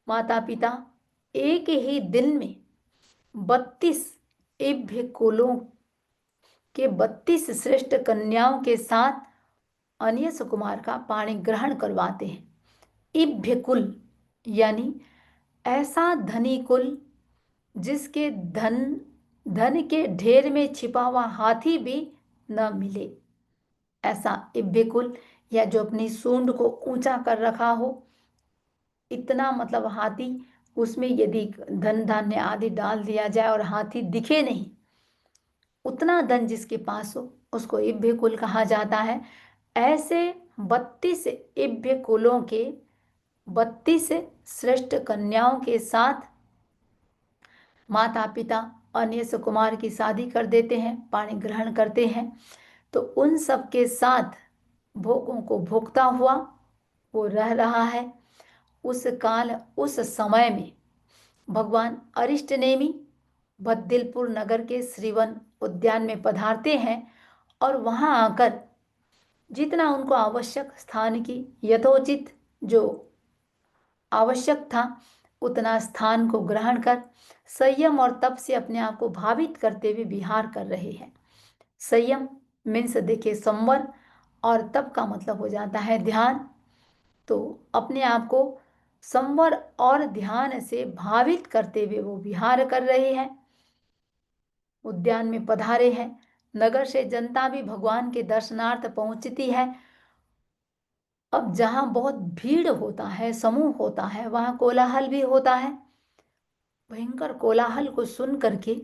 माता पिता एक ही दिन में 32 इभ्य कुलों के 32 श्रेष्ठ कन्याओं के साथ अनियस कुमार का पाणी ग्रहण करवाते हैं। इभ्य कुल यानी ऐसा धनी कुल जिसके धन के ढेर में छिपा हुआ हाथी भी न मिले, ऐसा इभ्य कुल, या जो अपनी सूंड को ऊंचा कर रखा हो, इतना मतलब हाथी, उसमें यदि धन धान्य आदि डाल दिया जाए और हाथी दिखे नहीं, उतना धन जिसके पास हो उसको इभ्य कुल कहा जाता है। ऐसे 32 इभ्य कुलों के 32 श्रेष्ठ कन्याओं के साथ माता पिता अनियस कुमार की शादी कर देते हैं, पाणी ग्रहण करते हैं। तो उन सब के साथ भोगों को भोगता हुआ वो रह रहा है। उस काल उस समय में भगवान अरिष्टनेमि बद्दिलपुर नगर के श्रीवन उद्यान में पधारते हैं और वहां आकर जितना उनको आवश्यक स्थान की यथोचित जो आवश्यक था उतना स्थान को ग्रहण कर संयम और तप से अपने आप को भावित करते हुए विहार कर रहे हैं। संयम मीन्स देखिए संवर, और तप का मतलब हो जाता है ध्यान। तो अपने आप को संवर और ध्यान से भावित करते हुए वो विहार कर रहे हैं, उद्यान में पधारे हैं। नगर से जनता भी भगवान के दर्शनार्थ पहुंचती है। अब जहां बहुत भीड़ होता है, समूह होता है, वहां कोलाहल भी होता है। भयंकर कोलाहल को सुन करके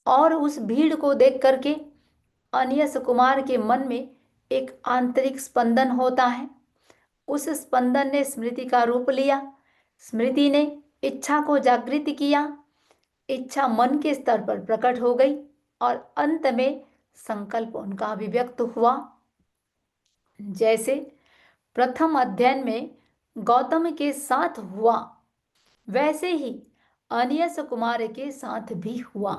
और उस भीड़ को देख करके अनियस कुमार के मन में एक आंतरिक स्पंदन होता है। उस स्पंदन ने स्मृति का रूप लिया। स्मृति ने इच्छा को जागृत किया। इच्छा मन के स्तर पर प्रकट हो गई और अंत में संकल्प उनका अभिव्यक्त हुआ। जैसे प्रथम अध्ययन में गौतम के साथ हुआ, वैसे ही अनियस कुमार के साथ भी हुआ।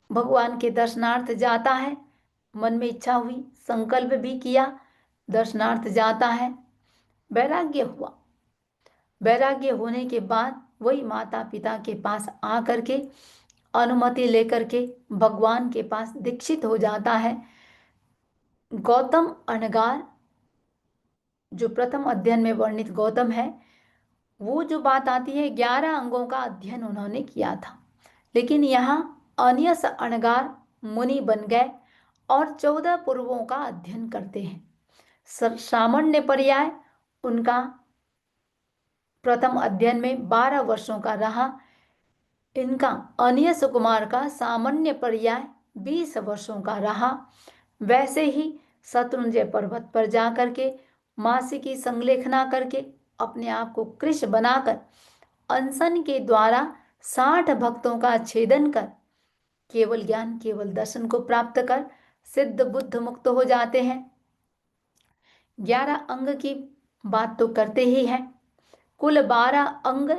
भगवान के दर्शनार्थ जाता है, मन में इच्छा हुई, संकल्प भी किया, दर्शनार्थ जाता है, वैराग्य हुआ। वैराग्य होने के बाद वही माता पिता के पास आ करके अनुमति लेकर के भगवान के पास दीक्षित हो जाता है। गौतम अनगार, जो प्रथम अध्ययन में वर्णित गौतम है, वो जो बात आती है 11 अंगों का अध्ययन उन्होंने किया था, लेकिन यहाँ अनियस अणगार मुनि बन गए और 14 पूर्वों का अध्ययन करते हैं। सामान्य पर्याय उनका प्रथम अध्ययन में 12 वर्षों का रहा। इनका अनियस कुमार का सामान्य पर्याय 20 वर्षों का रहा। वैसे ही शत्रुंजय पर्वत पर जाकर के मासी की संलेखना करके अपने आप को कृश बनाकर अनशन के द्वारा 60 भक्तों का छेदन कर केवल ज्ञान केवल दर्शन को प्राप्त कर सिद्ध बुद्ध मुक्त हो जाते हैं। 11 अंग की बात तो करते ही हैं। कुल 12 अंग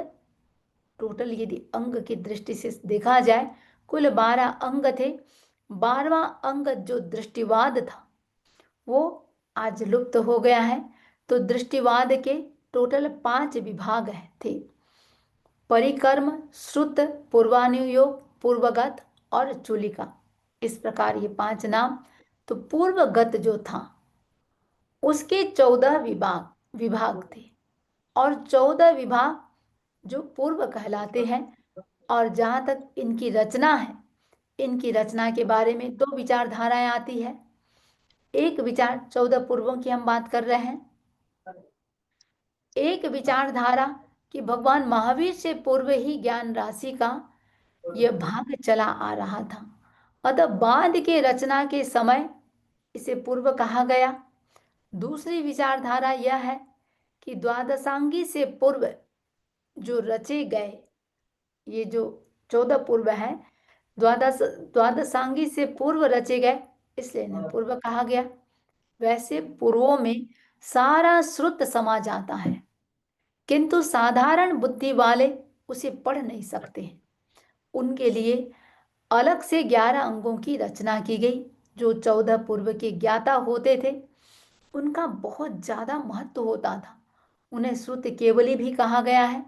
टोटल, यदि अंग की दृष्टि से देखा जाए कुल 12 अंग थे। 12वां अंग जो दृष्टिवाद था वो आज लुप्त हो गया है। तो दृष्टिवाद के टोटल 5 विभाग थे: परिकर्म, श्रुत, पूर्वानुयोग, पूर्वगत और चूलिका। इस प्रकार ये 5 नाम। तो पूर्वगत जो था उसके 14 विभाग विभाग थे, और 14 विभाग जो पूर्व कहलाते हैं। और जहां तक इनकी रचना है, इनकी रचना के बारे में 2 विचारधाराएं आती है। एक विचार 14 पूर्वों की हम बात कर रहे हैं। एक विचारधारा कि भगवान महावीर से पूर्व ही ज्ञान राशि का यह भाग चला आ रहा था, अतः बाद के रचना के समय इसे पूर्व कहा गया। दूसरी विचारधारा यह है कि द्वादशांगी से पूर्व जो रचे गए, ये जो 14 पूर्व है द्वादशांगी से पूर्व रचे गए, इसलिए इन्हें पूर्व कहा गया। वैसे पूर्वों में सारा श्रुत समा जाता है, किंतु साधारण बुद्धि वाले उसे पढ़ नहीं सकते। उनके लिए अलग से 11 अंगों की रचना की गई। जो 14 पूर्व के ज्ञाता होते थे उनका बहुत ज्यादा महत्व होता था, उन्हें श्रुत केवली भी कहा गया है।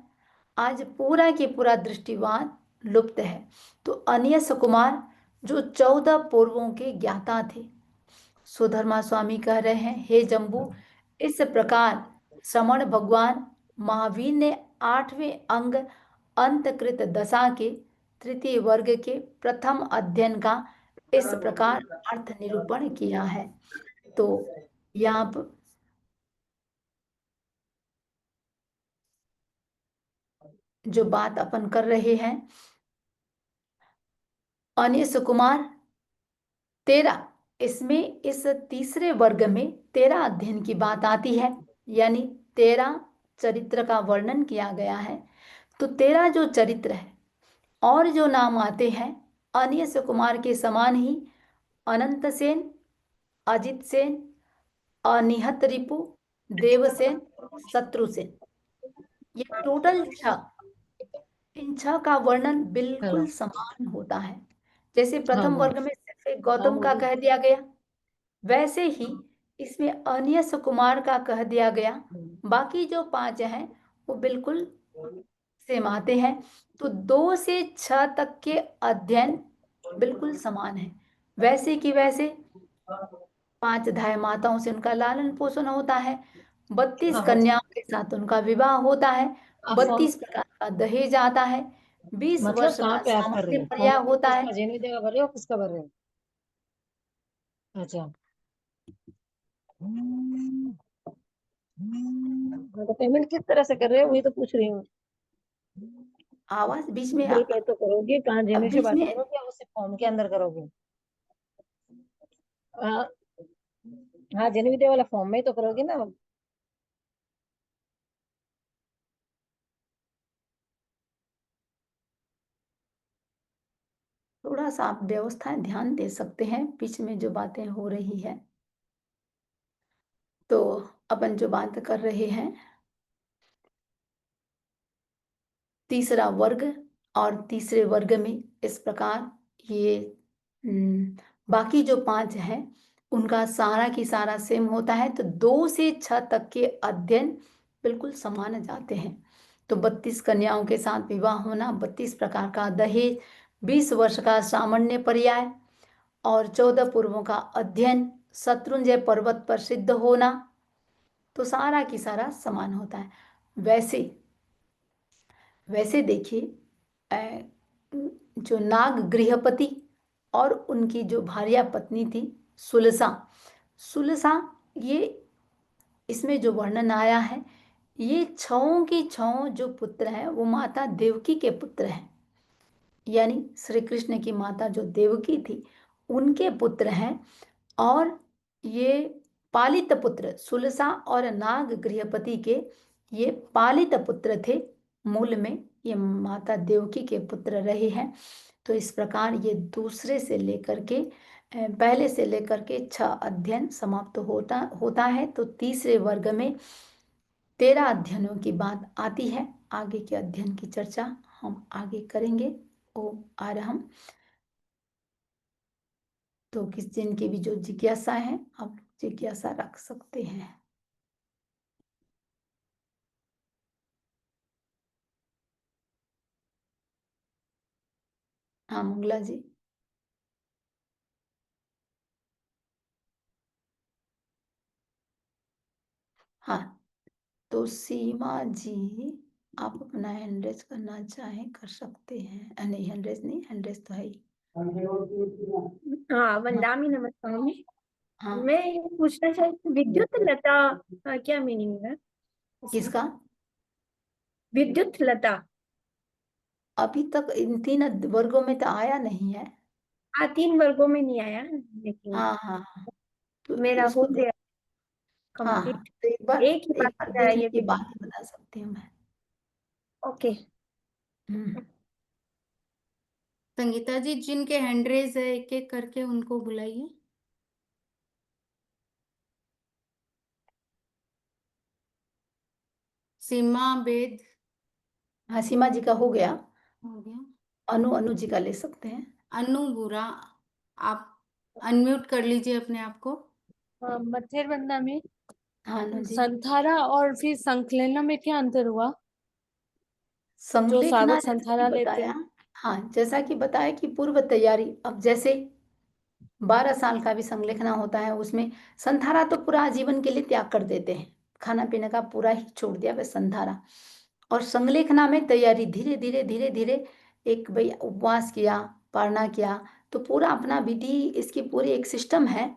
आज पूरा की पूरा दृष्टिवाद लुप्त है। तो अनियस कुमार जो 14 पूर्वों के ज्ञाता थे, सुधर्मा स्वामी कह रहे हैं, हे जम्बू, इस प्रकार श्रमण भगवान महावीर ने 8वें अंग अंतकृत दशा के तृतीय वर्ग के प्रथम अध्ययन का इस प्रकार अर्थ निरूपण किया है। तो यहाँ पर जो बात अपन कर रहे हैं, अनिस कुमार 13, इसमें इस तीसरे वर्ग में 13 अध्ययन की बात आती है, यानी 13 चरित्र का वर्णन किया गया है। तो 13 जो चरित्र है और जो नाम आते हैं अनियस कुमार के समान ही अनंत सेन, अजित सेन, अनिहत रिपु, देवसेन, शत्रुसेन। ये टोटल 6। इन 6 का वर्णन बिल्कुल हेलो। समान होता है। जैसे हाँ प्रथम बोलो। वर्ग में सिर्फ एक हाँ गौतम का बोलो। कह दिया गया, वैसे ही इसमें अनिय सुकुमार का कह दिया गया। बाकी जो 5 हैं वो बिल्कुल सेम आते हैं। तो 2 से 6 तक के अध्ययन बिल्कुल समान है। वैसे कि वैसे 5 धाय माताओं से उनका लालन पोषण होता है, 32 हाँ कन्याओं के साथ उनका विवाह होता है, आप फॉर्म 32 प्रकार का दहेज आता है, 20 मतलब वर्ष कहाँ का पे आप कर रहे सामान्य हो फॉर्म? पर्याय होता है। किसका जेनी देगा भर रहे हो, किसका भर रहे हो? अच्छा। हाँ, तो पेमेंट किस तरह से कर रहे हो वही तो पूछ रही हूँ। आवाज बीच में गूगल पे तो करोगे, कहाँ जेनी से बीच बात में करोगे या उसे फॉर्म के अंदर करोगे? हाँ। हाँ, जेनी विद्या वाला फॉर्म में ही तो करोगे ना। थोड़ा सा आप व्यवस्थाएं ध्यान दे सकते हैं, बीच में जो बातें हो रही है। तो अपन जो बात कर रहे हैं, तीसरा वर्ग और तीसरे वर्ग में इस प्रकार ये बाकी जो 5 हैं उनका सारा की सारा सेम होता है। तो 2 से 6 तक के अध्ययन बिल्कुल समान जाते हैं। तो 32 कन्याओं के साथ विवाह होना, 32 प्रकार का दहेज, 20 वर्ष का सामान्य पर्याय और 14 पूर्वों का अध्ययन, शत्रुंजय पर्वत पर सिद्ध होना, तो सारा की सारा समान होता है। वैसे वैसे देखिए, जो नाग गृहपति और उनकी जो भार्या पत्नी थी सुलसा, सुलसा, ये इसमें जो वर्णन आया है, ये छहों की छहों जो पुत्र हैं वो माता देवकी के पुत्र हैं। यानी श्री कृष्ण की माता जो देवकी थी उनके पुत्र हैं। और ये पालित पुत्र सुलसा और नाग गृहपति के ये पालित पुत्र थे। मूल में ये माता देवकी के पुत्र रहे हैं। तो इस प्रकार ये दूसरे से लेकर के पहले से लेकर के 6 अध्ययन समाप्त होता होता है। तो तीसरे वर्ग में 13 अध्ययनों की बात आती है। आगे के अध्ययन की चर्चा हम आगे करेंगे। ओम आरहम। तो किस दिन की भी जो जिज्ञासा है आप जिज्ञासा रख सकते हैं। हाँ मंगला जी। हाँ, तो सीमा जी आप अपना हैंड रेज करना चाहें कर सकते हैं। नहीं, हैंड रेज नहीं, हैंड रेज तो है ही। हाँ, वंदामी नमस्कार। हाँ, मैं ये पूछना चाहती विद्युत लता का क्या मीनिंग है इसमें? किसका? विद्युत लता। अभी तक इन 3 वर्गों में तो आया नहीं है। हाँ, 3 वर्गों में नहीं आया लेकिन हाँ हाँ हाँ। तो मेरा इसको हो गया हाँ हाँ, कंप्लीट। तो एक ही एक बात बार देख चाहिए लीजिए, थी। बाद में बता सकती हूँ मैं। ओके। हम्म, संगीता जी, जिनके हैंड रेज है एक एक करके उनको बुलाइए। सीमा बेद हाँ सीमा जी का हो गया। हो गया। अनु अनु जी का ले सकते हैं। अनु बुरा, आप अनम्यूट कर लीजिए अपने आप को। मत्थेर वंदा में हाँ अनु जी। संथारा और फिर संकलना में क्या अंतर हुआ? जो संलेखना साधक जैसा कि संथारा लेते बताया। हैं। हाँ, जैसा कि बताया कि पूर्व तैयारी, अब जैसे 12 साल का भी संलेखना होता है, उसमें संधारा तो पूरा जीवन के लिए त्याग कर देते हैं, खाना पीने का पूरा ही छोड़ दिया वह संधारा। और संलेखना में तैयारी धीरे धीरे धीरे धीरे, एक भाई उपवास किया, पारणा किया, तो पूरा अपना विधि, इसकी पूरी एक सिस्टम है।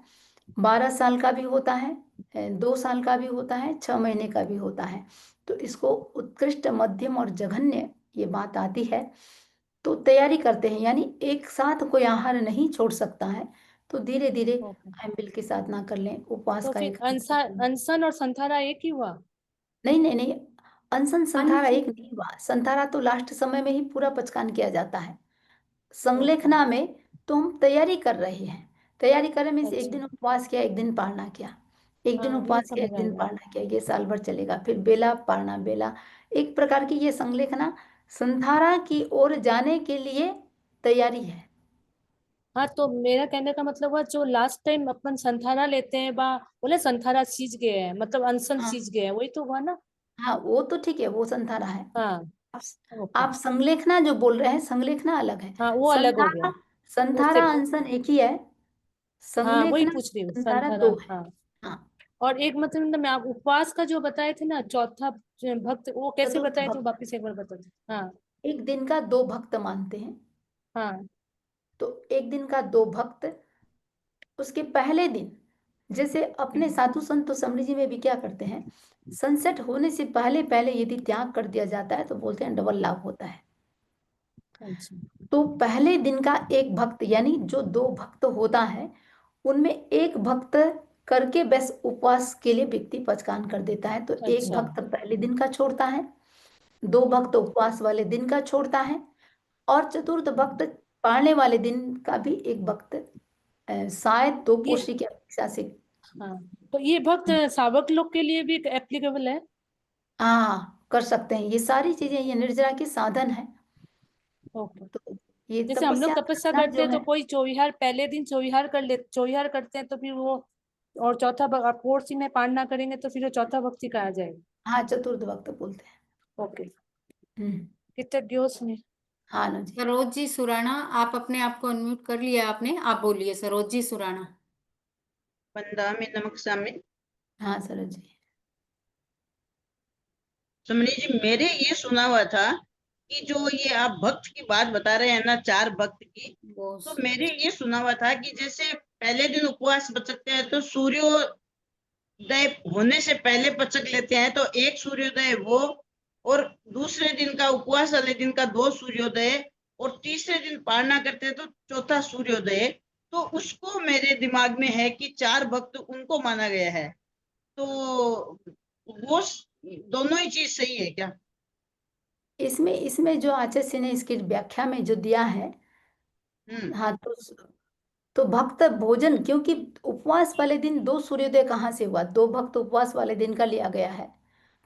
12 साल का भी होता है, 2 साल का भी होता है, 6 महीने का भी होता है। तो इसको उत्कृष्ट, मध्यम और जघन्य ये बात आती है। तो तैयारी करते हैं, यानी एक साथ कोई आहार नहीं छोड़ सकता है। तो धीरे धीरे ओके। एमपिल के साथ ना कर लें, उपवास तो का फिर एक अनशन और संथारा एक ही हुआ? नहीं नहीं नहीं, अनशन संथारा अनशन। एक नहीं हुआ। संथारा तो लास्ट समय में ही पूरा पचकान किया जाता है। ओके। संलेखना में तो हम तैयारी कर रहे हैं। तैयारी करने में से एक अच्छा। दिन उपवास किया, एक दिन पारणा किया, एक दिन हाँ, ये उपवास किया, समझ एक आ दिन गया। पारणा किया, ये साल भर चलेगा। फिर बेला पारणा बेला, एक प्रकार की ये संलेखना संधारा की ओर जाने के लिए तैयारी है। हाँ, तो मेरा कहने का मतलब हुआ जो लास्ट टाइम अपन संथारा लेते हैं बा, बोले संथारा सींच गए हैं, मतलब अनशन हाँ सींच गए हैं, वही तो हुआ ना। हाँ, वो तो ठीक है, वो संधारा है। हाँ। आप ओके। आप संलेखना जो बोल रहे हैं, संलेखना अलग है। हाँ, वो अलग हो गया। संधारा उससे। संधारा अनशन एक ही है, हाँ, वही संलेखना पूछ रही हूँ, संधारा संथारा। दो है। हाँ। हाँ, और एक मतलब मैं आप उपवास का जो बताए थे ना, चौथा भक्त, वो कैसे चतुर्थ बताए थे, भक्त, वापिस एक बार बता दो। हाँ। एक दिन का दो भक्त मानते हैं। हाँ। तो एक दिन का दो भक्त, उसके पहले दिन, जैसे अपने साधु संत तो समरी जी में भी क्या करते हैं, सनसेट होने से पहले पहले यदि त्याग कर दिया जाता है तो बोलते हैं डबल लाभ होता है। अच्छा। तो पहले दिन का एक भक्त, यानी जो दो भक्त होता है, उनमें एक भक्त करके बस उपवास के लिए व्यक्ति पचकान कर देता है, तो एक अच्छा। भक्त पहले दिन का छोड़ता है, दो भक्त उपवास वाले दिन का छोड़ता है, और चतुर्थ भक्त पारने वाले दिन का भी एक भक्त शायद दो ये। कोशी की अपेक्षा से। हाँ, तो ये भक्त सावक लोग के लिए भी एप्लीकेबल है। हाँ, कर सकते हैं, ये सारी चीजें ये निर्जरा के साधन है। ओके। तो ये जैसे हम लोग तपस्या तपस्या साधना करते जो हैं तो है। कोई चौविहार पहले दिन चौविहार कर ले, चौविहार करते हैं तो फिर वो, और चौथा कोर्सी में पालना करेंगे तो फिर वो चौथा भक्ति का आ जाएगा। हाँ, चतुर्थ भक्त बोलते हैं। ओके। हम्म। कितने दिवस में। हाँ ना जी। सरोज जी सुराणा, आप अपने आप को अनम्यूट कर लिया आपने, आप बोलिए सरोज जी सुराणा। वंदामि नमक सामी। हाँ सरोज जी। सुमनी जी, मेरे ये सुना हुआ था कि जो ये आप भक्त की बात बता रहे हैं ना, चार भक्त की, तो बोस। मेरे ये सुना हुआ था कि जैसे पहले दिन उपवास बचकते हैं तो सूर्योदय होने से पहले पचक लेते हैं, तो एक सूर्योदय वो, और दूसरे दिन का उपवास वाले दिन का दो सूर्योदय, और तीसरे दिन पारणा करते हैं तो चौथा सूर्योदय। तो उसको मेरे दिमाग में है कि चार भक्त उनको माना गया है, तो वो दोनों ही चीज सही है क्या? इसमें इसमें जो आचार्य ने इसकी व्याख्या में जो दिया है, हम्म। हाँ, तो भक्त भोजन, क्योंकि उपवास वाले दिन दो सूर्योदय कहाँ से हुआ, दो भक्त उपवास वाले दिन का लिया गया है,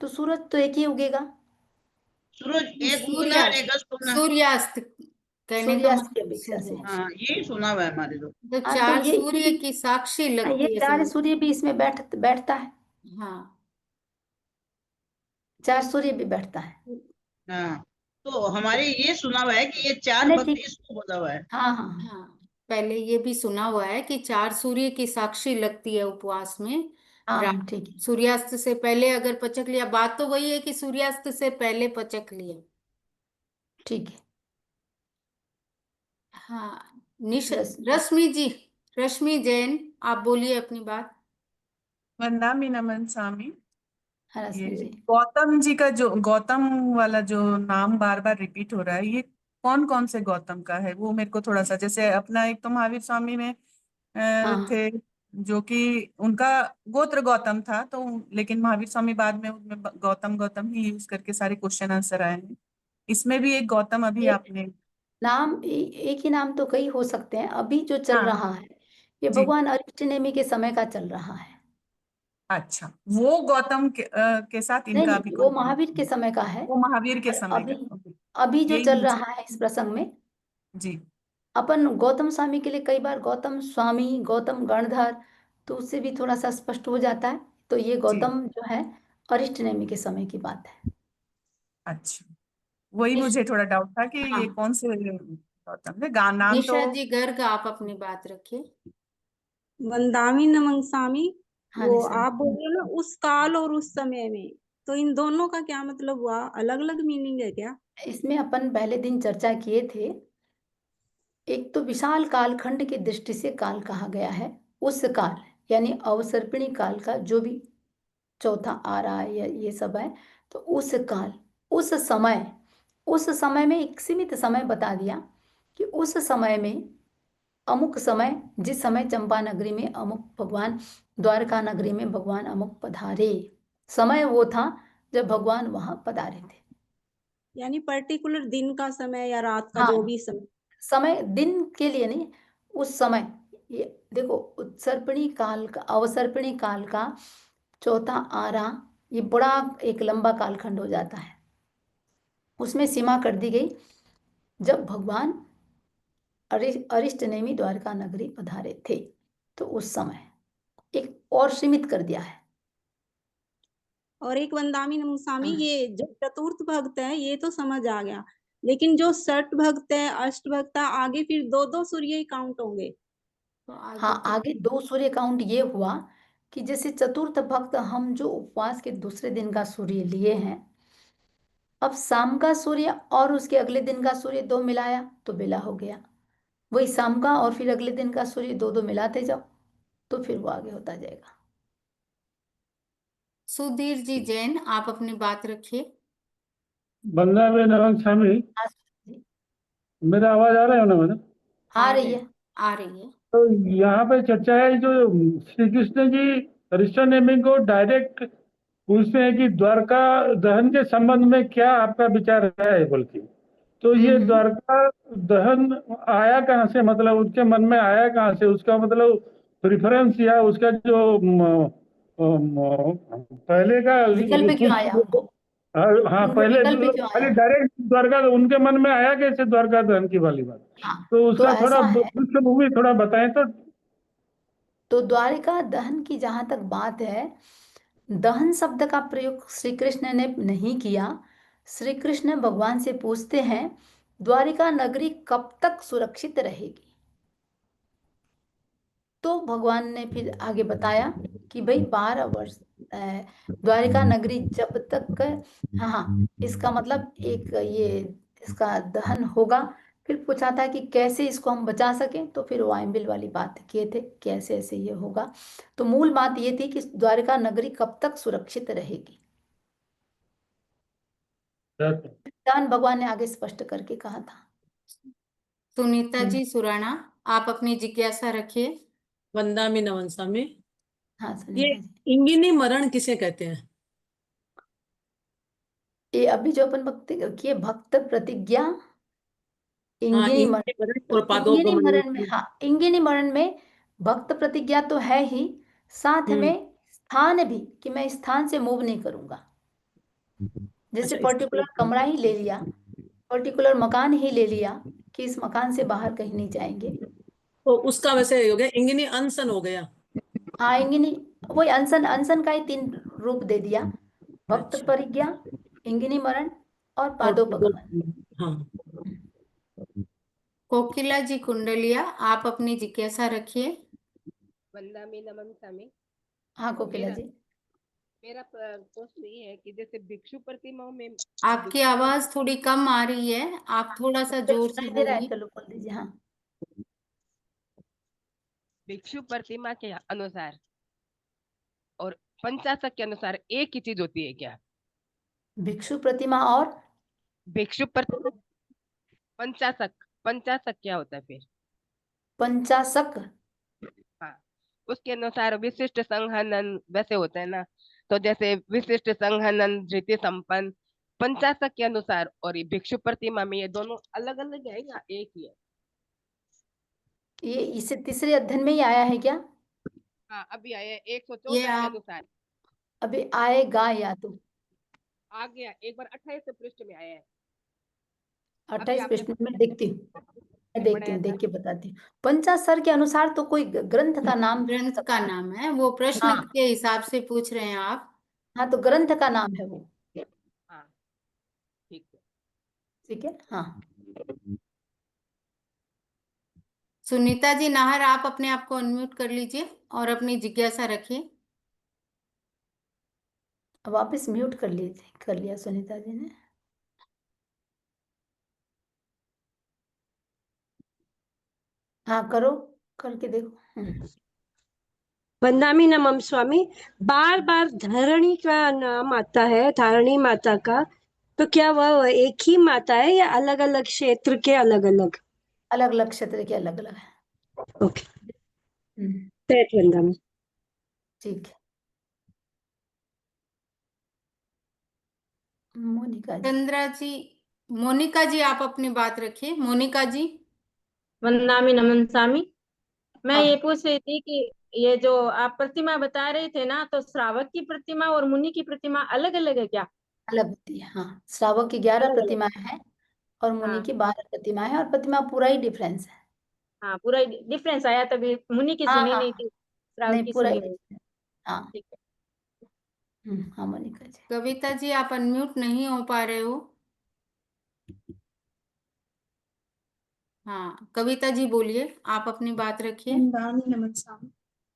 तो सूरज तो एक ही उगेगा। सूरज एक उगना और सूर्यास्त, एक अस्त होना। सूर्यास्त कहने का सूर्यास्त की मतलब अपेक्षा से। सूर्यास्त। हाँ, यही सुना हुआ है हमारे तो। तो हाँ, तो चार सूर्य की साक्षी ये लगती है चार समझ। सूर्य भी इसमें बैठता है, हाँ। चार सूर्य भी बैठता है। हाँ, तो हमारे ये सुना हुआ है कि ये चार नहीं, भक्त ठीक। इसको बोला हुआ है। हाँ हाँ हाँ। हाँ, पहले ये भी सुना हुआ है कि चार सूर्य की साक्षी लगती है उपवास में। हाँ रात, हाँ, ठीक है। सूर्यास्त से पहले अगर पचक लिया, बात तो वही है कि सूर्यास्त से पहले पचक लिया। ठीक है। हाँ। निश रस। रश्मि जी, रश्मि जैन, आप बोलिए अपनी बात। वंदामि नमन सामी। हाँ ये रश्मि जी। गौतम जी का जो गौतम वाला जो नाम बार बार रिपीट हो रहा है, ये कौन कौन से गौतम का है? वो मेरे को थोड़ा सा, जैसे अपना एक तो महावीर स्वामी में हाँ हाँ, थे, जो कि उनका गोत्र गौतम था, तो लेकिन महावीर स्वामी बाद में उनमें गौतम गौतम ही यूज करके सारे क्वेश्चन आंसर आए हैं। इसमें भी एक गौतम अभी ये आपने। नाम एक ही नाम तो कई हो सकते हैं, अभी जो चल हाँ। रहा है ये जी। भगवान अरिष्ट नेमि के समय का चल रहा है। अच्छा, वो गौतम के साथ नहीं इनका अभी नहीं, वो कोई महावीर के connection समय का है। नहीं। वो महावीर के और समय अभी का, ओके। अभी जो यही चल मुझे। रहा है इस प्रसंग में, जी। अपन गौतम स्वामी के लिए कई बार गौतम स्वामी, गौतम गणधर, तो उससे भी थोड़ा सा स्पष्ट हो जाता है। तो ये जी। गौतम जो है अरिष्ट नेमि के समय की बात है। अच्छा, वही निश, मुझे थोड़ा डाउट था कि हाँ, ये कौन से गौतम है, नाम तो। निशा जी गर्ग, आप अपनी बात रखिए। वंदामी नमनसामी। हाँ वो निशा। आप बोल रहे हो ना उस काल और उस समय में, तो इन दोनों का क्या मतलब हुआ, अलग अलग मीनिंग है क्या? इसमें अपन पहले दिन चर्चा किए थे, एक तो विशाल कालखंड की दृष्टि से काल कहा गया है, उस काल यानी अवसर्पिणी काल का जो भी चौथा आ रहा है या ये सब है, तो उस काल, उस समय में एक सीमित समय बता दिया कि उस समय में अमुक समय, जिस समय चंपा नगरी में अमुक भगवान, द्वारका नगरी में भगवान अमुक पधारे, समय वो था जब भगवान वहां पधारे थे। यानी पर्टिकुलर दिन का समय या रात का जो हाँ, भी समय। समय दिन के लिए नहीं, उस समय, ये देखो, उत्सर्पणी काल का, अवसर्पणी काल का चौथा आरा, ये बड़ा एक लंबा कालखंड हो जाता है। उसमें सीमा कर दी गई जब भगवान अरिष्ट नेमि द्वारका नगरी पधारे थे, तो उस समय एक और सीमित कर दिया है। और एक वंदामी नमुसामी, हाँ। ये जो चतुर्थ भक्त है ये तो समझ आ गया, लेकिन जो षठ भक्त है, अष्ट भक्त है, आगे फिर दो दो सूर्य ही काउंट होंगे। तो आगे हाँ, आगे 2 सूर्य काउंट ये हुआ कि जैसे चतुर्थ भक्त, हम जो उपवास के दूसरे दिन का सूर्य लिए हैं, अब शाम का सूर्य और उसके अगले दिन का सूर्य 2 मिलाया तो बेला हो गया। वही शाम का और फिर अगले दिन का सूर्य 2 मिलाते जाओ तो फिर वो आगे होता जाएगा। सुधीर जी जैन, आप अपनी बात रखिए। बंदा में नरंग स्वामी, हाँ, जी, मेरा आवाज आ रहा है ना मैडम? आ रही है। आ रही है। तो यहाँ पे चर्चा है जो श्री कृष्ण जी ऋषि नेमि को डायरेक्ट पूछते हैं कि द्वारका दहन के संबंध में क्या आपका विचार है, बोल के। तो ये द्वारका दहन आया कहाँ से, मतलब उनके मन में आया कहाँ से, उसका मतलब प्रिफरेंस या उसका जो पहले का विकल्प क्यों आया कुछ, उनको? हाँ उनको पहले विकल्प मतलब क्यों खाली आया? डायरेक्ट द्वारका उनके मन में आया कैसे, द्वारका दहन की वाली बात। हाँ, तो तो उसका थोड़ा ऐसा है, पृष्ठभूमि थोड़ा बताएं तो। तो द्वारिका दहन की जहां तक बात है, दहन शब्द का प्रयोग श्री कृष्ण ने नहीं किया। श्री कृष्ण भगवान से पूछते हैं द्वारिका नगरी कब तक सुरक्षित रहेगी। तो भगवान ने फिर आगे बताया कि भाई 12 वर्ष द्वारिका नगरी जब तक, हाँ, इसका मतलब एक ये इसका दहन होगा। फिर पूछा था कि कैसे इसको हम बचा सकें, तो फिर वायुबिल वाली बात किए थे कैसे ऐसे ये होगा। तो मूल बात ये थी कि द्वारिका नगरी कब तक सुरक्षित रहेगी, दहन भगवान ने आगे स्पष्ट करके कहा था। सुनीता जी सुराणा, आप अपनी जिज्ञासा रखिए। वंदामी नमन स्वामी, हाँ ये सुनीता जी, इंगिनी मरण किसे कहते हैं? ये अभी जो अपन भक्ति किए, भक्त प्रतिज्ञा, हाँ, इंगिनी मरण। इंगिनी मरण तो और इंगिनी पादोगमन। मरण में, हाँ, इंगिनी मरण में भक्त प्रतिज्ञा तो है ही, साथ में स्थान भी कि मैं स्थान से मूव नहीं करूंगा। जैसे अच्छा, पर्टिकुलर कमरा ही ले लिया, पर्टिकुलर मकान ही ले लिया कि इस मकान से बाहर कहीं नहीं जाएंगे। तो उसका वैसे हो गया इंगिनी अनशन हो गया। हाँ, इंगिनी, वही अनशन, अनशन का ही 3 रूप दे दिया, भक्त अच्छा, परिज्ञा, इंगिनी मरण और और पादोपगमन। हाँ, कोकिला जी कुंडलिया, आप अपनी जिज्ञासा रखिए। वंदामी नमन स्वामी, हाँ कोकिला मेरा जी, मेरा प्रश्न ये है कि जैसे भिक्षु प्रतिमाओं में आपकी आवाज थोड़ी कम आ रही है, आप थोड़ा सा जोर से सुनाई दे रहा है? बोलिए। चलो बोल दीजिए। हाँ, भिक्षु प्रतिमा के अनुसार और पंचाशत के अनुसार एक ही चीज होती है क्या? भिक्षु प्रतिमा और भिक्षु प्रतिमा, पंचाशत, पंचाशत क्या होता है फिर? पंचाशक, हाँ, उसके अनुसार विशिष्ट संघनन वैसे होता है ना, तो जैसे विशिष्ट संघनन धृति संपन्न, पंचाशत के अनुसार और ये भिक्षु प्रतिमा में ये दोनों अलग अलग है या एक ही है? ये इसे तीसरे अध्ययन में ही आया है क्या? हाँ, अभी आया ये 114 के आप अनुसार अभी आएगा या तो आ गया, एक बार 28 पृष्ठ में आया है। अभी 28 आपने पृष्ठ में देखती हूँ, मैं देखती पढ़ाया हूँ, था। देख के बताती हूँ। पंचाशर के अनुसार तो कोई ग्रंथ का नाम हो ग्रंथ का सकता है। नाम है, वो प्रश्न हाँ, के हिसाब से पूछ रहे हैं आप। हाँ, तो ग्रंथ का नाम है वो। हाँ, ठीक है। ठीक है, हाँ। सुनीता जी नाहर, आप अपने आप को अनम्यूट कर लीजिए और अपनी जिज्ञासा रखिए। अब वापस म्यूट कर लीजिए, कर लिया सुनीता जी ने। हाँ, करो, करके देखो। वंदामी नमः स्वामी, बार बार धरणी का नाम आता है, धारणी माता का, तो क्या वह एक ही माता है या अलग अलग क्षेत्र के अलग अलग? अलग अलग क्षेत्र के अलग अलग है। ओके, तेज वंदामी। ठीक है, मोनिका जी। चंद्रा जी, मोनिका जी आप अपनी बात रखिए। मोनिका जी, वंदामी नमन स्वामी, मैं हाँ ये पूछ रही थी कि ये जो आप प्रतिमा बता रहे थे ना, तो श्रावक की प्रतिमा और मुनि की प्रतिमा अलग अलग है क्या? अलग होती है। हाँ, श्रावक की 11 अलग अलग। प्रतिमाएं हैं और मुनि हाँ की 12 प्रतिमाएं हैं, और प्रतिमा पूरा ही डिफरेंस है। हाँ, पूरा डिफरेंस आया, तभी मुनि की हाँ सुनी हाँ नहीं हाँ, थी, श्रावक नहीं की पूरा ही सुनी हुई। difference। हाँ। ठीक है। हाँ मोनिका जी। कविता जी आप अनम्यूट नहीं हो पा रहे हो। हाँ कविता जी बोलिए, आप अपनी बात रखिए। नमस्कार।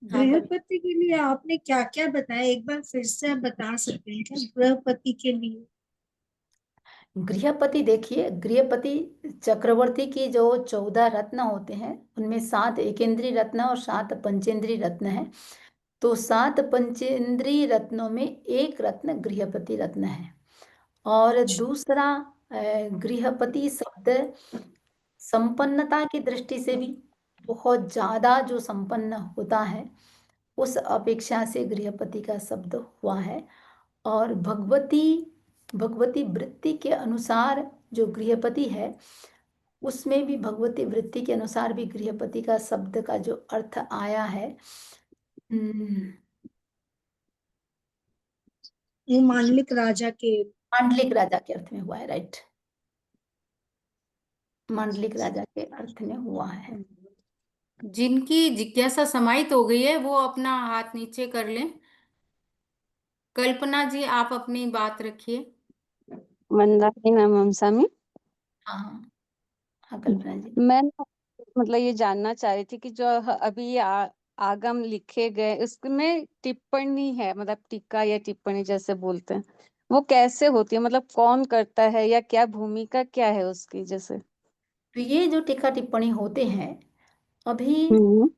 हाँ कवि, गृहपति के लिए आपने क्या क्या बताया, एक बार फिर से आप बता सकते हैं क्या गृहपति के लिए? गृहपति देखिए, गृहपति चक्रवर्ती की जो 14 रत्न होते हैं उनमें 7 एकेंद्रीय रत्न और 7 पंचेंद्रीय रत्न है। तो 7 पंचेंद्रीय रत्नों में एक रत्न गृहपति रत्न है। और दूसरा गृहपति शब्द संपन्नता की दृष्टि से भी बहुत ज्यादा जो संपन्न होता है उस अपेक्षा से गृहपति का शब्द हुआ है। और भगवती भगवती वृत्ति के अनुसार जो गृहपति है उसमें भी भगवती वृत्ति के अनुसार भी गृहपति का शब्द का जो अर्थ आया है, वो मांडलिक राजा के। मांडलिक राजा के अर्थ में हुआ है। राइट, मांडलिक राजा के अर्थ में हुआ है। जिनकी जिज्ञासा समाहित हो गई है वो अपना हाथ नीचे कर लें। कल्पना जी आप अपनी बात रखिए। मंदाकिनी नमस्कार। हाँ हाँ कल्पना जी। मैं ना मतलब ये जानना चाह रही थी कि जो अभी ये आगम लिखे गए उसमें टिप्पणी है, मतलब टीका या टिप्पणी जैसे बोलते हैं, वो कैसे होती है, मतलब कौन करता है या क्या भूमिका क्या है उसकी जैसे? तो ये जो टीका टिप्पणी होते हैं अभी हम्म।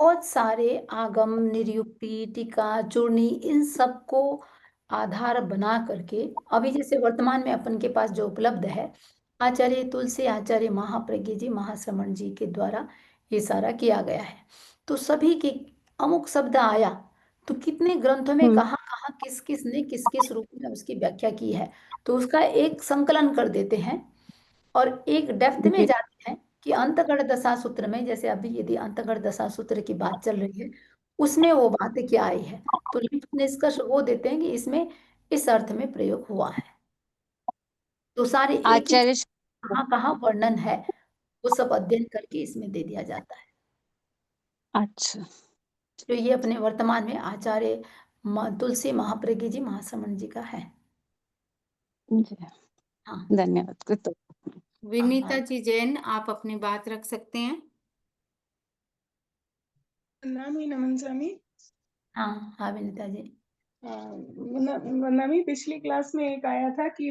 बहुत सारे आगम, निरुक्ति, टीका, चूर्णी इन सब को आधार बना करके अभी जैसे वर्तमान में अपन के पास जो उपलब्ध है आचार्य तुलसी, आचार्य महाप्रज्ञ जी, महाश्रमण जी के द्वारा ये सारा किया गया है। तो सभी के अमुक शब्द आया तो कितने ग्रंथों में कहाँ कहाँ किस किस ने किस किस रूप में उसकी व्याख्या की है, तो उसका एक संकलन कर देते हैं और एक डेप्थ में जी। जाते हैं कि अंतगढ़ दशा सूत्र में, जैसे अभी यदि अंतगढ़ दशा सूत्र की बात चल रही है उसमें वो बातें क्या आई है तो निष्कर्ष वो देते हैं कि इसमें इस अर्थ में प्रयोग हुआ है। तो सारे एक एक आचार्य कहाँ कहाँ वर्णन है वो सब अध्ययन करके इसमें दे दिया जाता है। अच्छा तो ये अपने वर्तमान में आचार्य तुलसी महाप्रज्ञ जी, महाश्रमण जी का है। जी, हाँ धन्यवाद। कृतज्ञ। विनीता हाँ जी जैन आप अपनी बात रख सकते हैं। नमस्कार। हाँ हाँ विनीता जी। नवी पिछली क्लास में एक आया था कि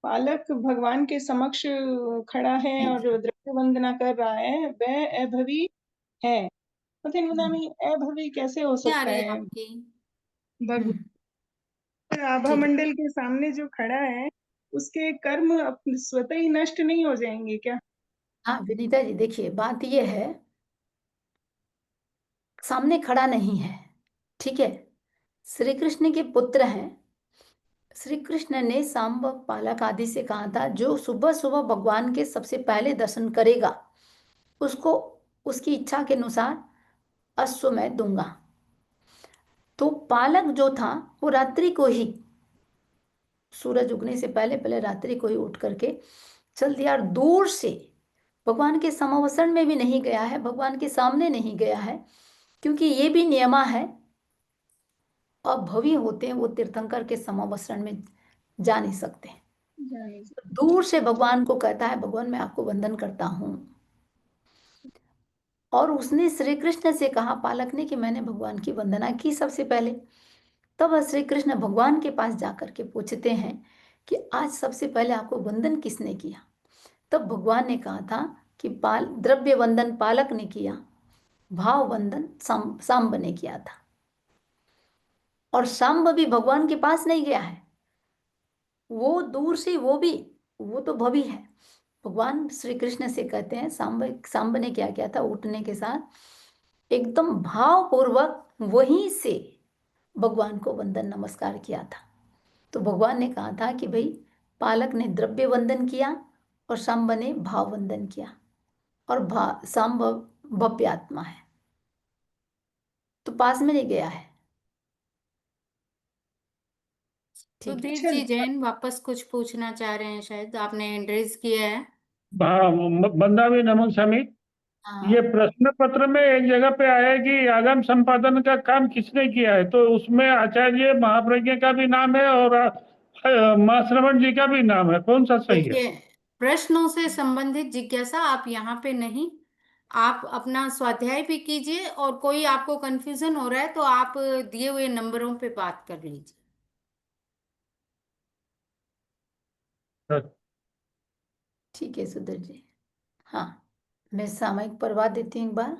पालक भगवान के समक्ष खड़ा है और द्रव्य वंदना कर रहा है, वह अभवी है। अभवी कैसे हो क्या आ सकता रही है है? आपकी? भगवान आभा ठीक है। मंडल के सामने जो खड़ा है उसके कर्म स्वतः ही नष्ट नहीं हो जाएंगे क्या? हाँ विनीता जी देखिए, बात ये है सामने खड़ा नहीं है, ठीक है, श्री कृष्ण के पुत्र हैं। श्री कृष्ण ने सांब, पालक आदि से कहा था जो सुबह सुबह भगवान के सबसे पहले दर्शन करेगा उसको उसकी इच्छा के अनुसार अश्व मैं दूंगा। तो पालक जो था वो रात्रि को ही, सूरज उगने से पहले पहले रात्रि को ही उठ करके चल दिया और दूर से भगवान के समवसरण में भी नहीं गया है, भगवान के सामने नहीं गया है, क्योंकि ये भी नियमा है अभवी होते हैं वो तीर्थंकर के समवसरण में जा नहीं सकते। दूर से भगवान को कहता है भगवान मैं आपको वंदन करता हूं। और उसने श्री कृष्ण से कहा पालक ने कि मैंने भगवान की वंदना की सबसे पहले। तब श्री कृष्ण भगवान के पास जाकर के पूछते हैं कि आज सबसे पहले आपको वंदन किसने किया। तब भगवान ने कहा था कि द्रव्य वंदन पालक ने किया, भाव वंदन सांब ने किया था। और सांब भी भगवान के पास नहीं गया है, वो दूर से, वो तो भवी है। भगवान श्री कृष्ण से कहते हैं सांब ने क्या किया था, उठने के साथ एकदम भाव पूर्वक वहीं से भगवान को वंदन नमस्कार किया था। तो भगवान ने कहा था कि भाई पालक ने द्रव्य वंदन किया और सांब ने भाव वंदन किया। और संभव्यात्मा है, तो पास में नहीं गया है। ठीक है। सुधीर जी जैन वापस कुछ पूछना चाह रहे हैं, शायद आपने हैंड रेज किया है। हाँ, बंदावी नमन स्वामी, ये हाँ, प्रश्न पत्र में एक जगह पे आया है कि आगम संपादन का काम किसने किया है, तो उसमें आचार्य महाप्रज्ञ का भी नाम है और मां श्रवण जी का भी नाम है, कौन सा सही है? देखिए, प्रश्नों से संबंधित जिज्ञासा आप यहाँ पे नहीं, आप अपना स्वाध्याय भी कीजिए, और कोई आपको कंफ्यूजन हो रहा है तो आप दिए हुए नंबरों पे बात कर लीजिए। ठीक है सुधीर जी। हाँ, मैं सामयिक पढ़वा देती हूँ एक बार।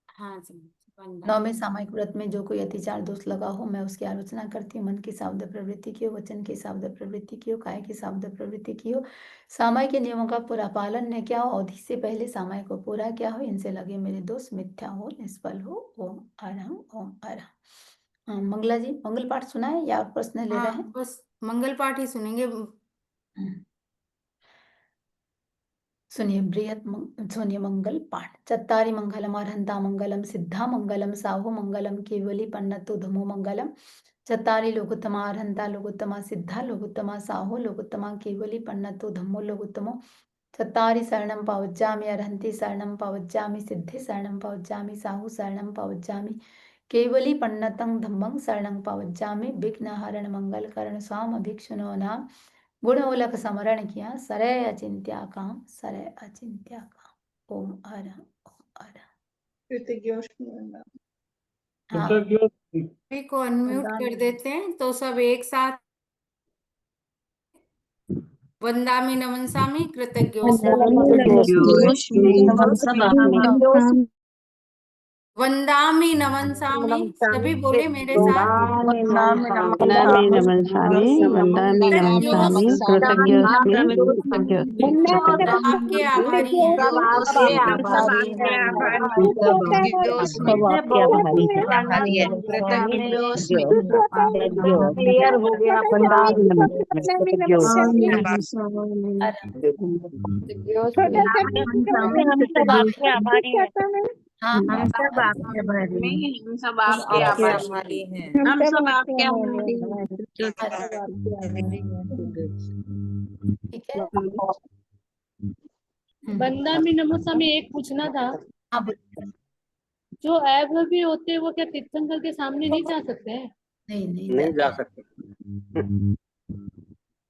हाँ जी, नौवें सामयिक व्रत में जो कोई अतिचार दोष लगा हो, मैं उसकी आलोचना करती हूँ। मन की सावध प्रवृत्ति की हो, वचन की सावध प्रवृत्ति की हो, काय की सावध प्रवृत्ति की हो, सामयिक के नियमों का पूरा पालन न किया हो, अवधि से पहले सामयिक को पूरा किया हो, इनसे लगे मेरे दोष मिथ्या हो, निष्फल हो। ओम अरहम ओम अरहम। मंगला जी, मंगल पाठ सुना है या प्रश्न ले रहे हाँ, हैं? बस मंगल पाठ ही सुनेंगे। सुनिए सुनिए मंगल पाठ। चत्तारि मंगलम अर्हंता मंगलम सिद्धा मंगलम साहु मंगलम केवली पन्नतु धमो मंगलम। चत्तारि लोकोत्तमा अर्हंता लोकोत्तमा सिद्धा लोकोत्तमा साहु लोकोत्तमा केवली पन्नतु धम्मो लोकोत्तमो। चत्तारि शरणं पवज्जामि अर्हन्ति शरणं पवज्जामि सिद्धि शरणं पवज्जामि साहु शरणं पवज्जामि केवली पन्नतं धम्मं शरणं पवज्जामि। विघ्नहरण मंगलकरण स्वाम भिक्षुनो नाम गुणोलक समरण किया सरय अचिंत्या काम सरय अचिंत्या काम। ओम अरहम ओम अरहम। हाँ, सभी को अनम्यूट कर देते हैं तो सब एक साथ। वंदामि नमनसामि कृतज्ञोस्मि। वंदामि नमनसामि, सभी बोले मेरे साथ। वंदामि नमनसामि वंदामि नमनसामि कृतज्ञोस्मि आपके आभारी हैं। सब आपके आभारी हैं। क्लियर हो गया। हम सब आपके आभारी हैं। हाँ, हम सब आपके आभारी हैं। हम सब आपके आभारी हैं। हम सब आपके आभारी हैं। ठीक है। वंदामि नमोसामि एक पूछना था, हाँ, बोलिए। जो अवयवी होते हैं वो क्या तीर्थंकर के सामने नहीं जा सकते हैं? नहीं जा सकते,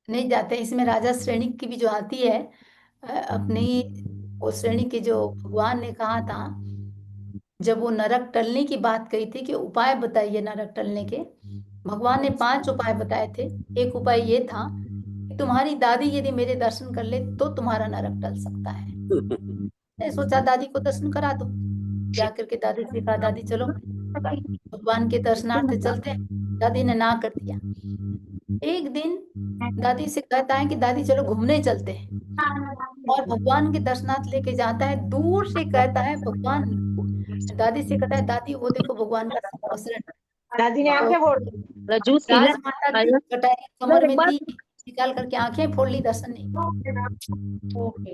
नहीं जाते। इसमें राजा श्रेणी की भी जो आती है, अपनी वो श्रेणी के जो भगवान ने कहा था, जब वो नरक टलने की बात कही थी कि उपाय बताइए नरक टलने के, भगवान ने 5 उपाय बताए थे। एक उपाय ये था कि तुम्हारी दादी यदि मेरे दर्शन कर ले तो तुम्हारा नरक टल सकता है। मैंने सोचा दादी को दर्शन करा दो, जाकर के दादी से कहा दादी चलो भगवान के दर्शनार्थ चलते हैं। दादी ने ना कर दिया। एक दिन दादी से कहता है कि दादी चलो घूमने चलते हैं, और भगवान के दर्शनार्थ लेके जाता है। दूर से कहता है भगवान, दादी से कहता है दादी वो देखो भगवान का अवसरण। दादी ने आंखें फोड़ दी। राजमाता की कटाई कमर में थी, निकाल करके आंखें फोड़ ली, दर्शन नहीं। ओके,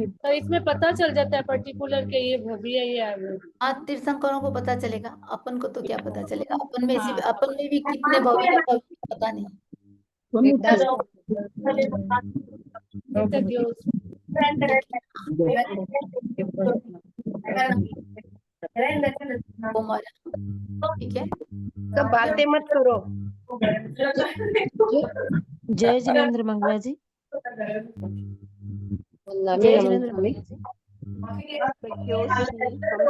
तो इसमें पता चल जाता है पर्टिकुलर के ये भवी है ये आयु। हाँ, तीर्थंकरों को पता चलेगा, अपन को तो क्या पता चलेगा। अपन में भी कितने भव्य है पता नहीं। ठीक है, सब बातें मत करो। जय जिनेंद्र मंगला जी। जय जिनेंद्र मंगला जी। हम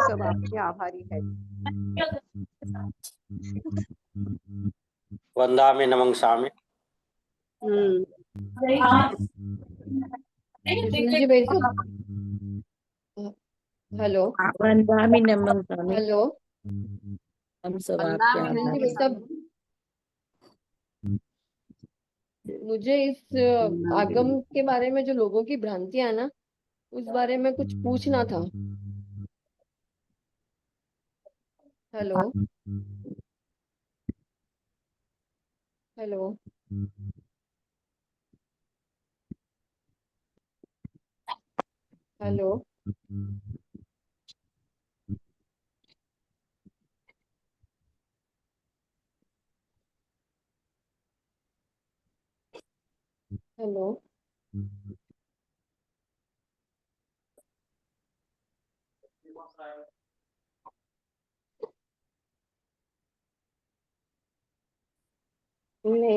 सब आपके आभारी हैं। वंदामि नमनसामि। हेलो, वंदामि नमनसामि। हेलो, हम सब आपके आभारी हैं। मुझे इस आगम के बारे में जो लोगों की भ्रांतियां है ना, उस बारे में कुछ पूछना था। Hello, hello, hello. हेलो। नहीं।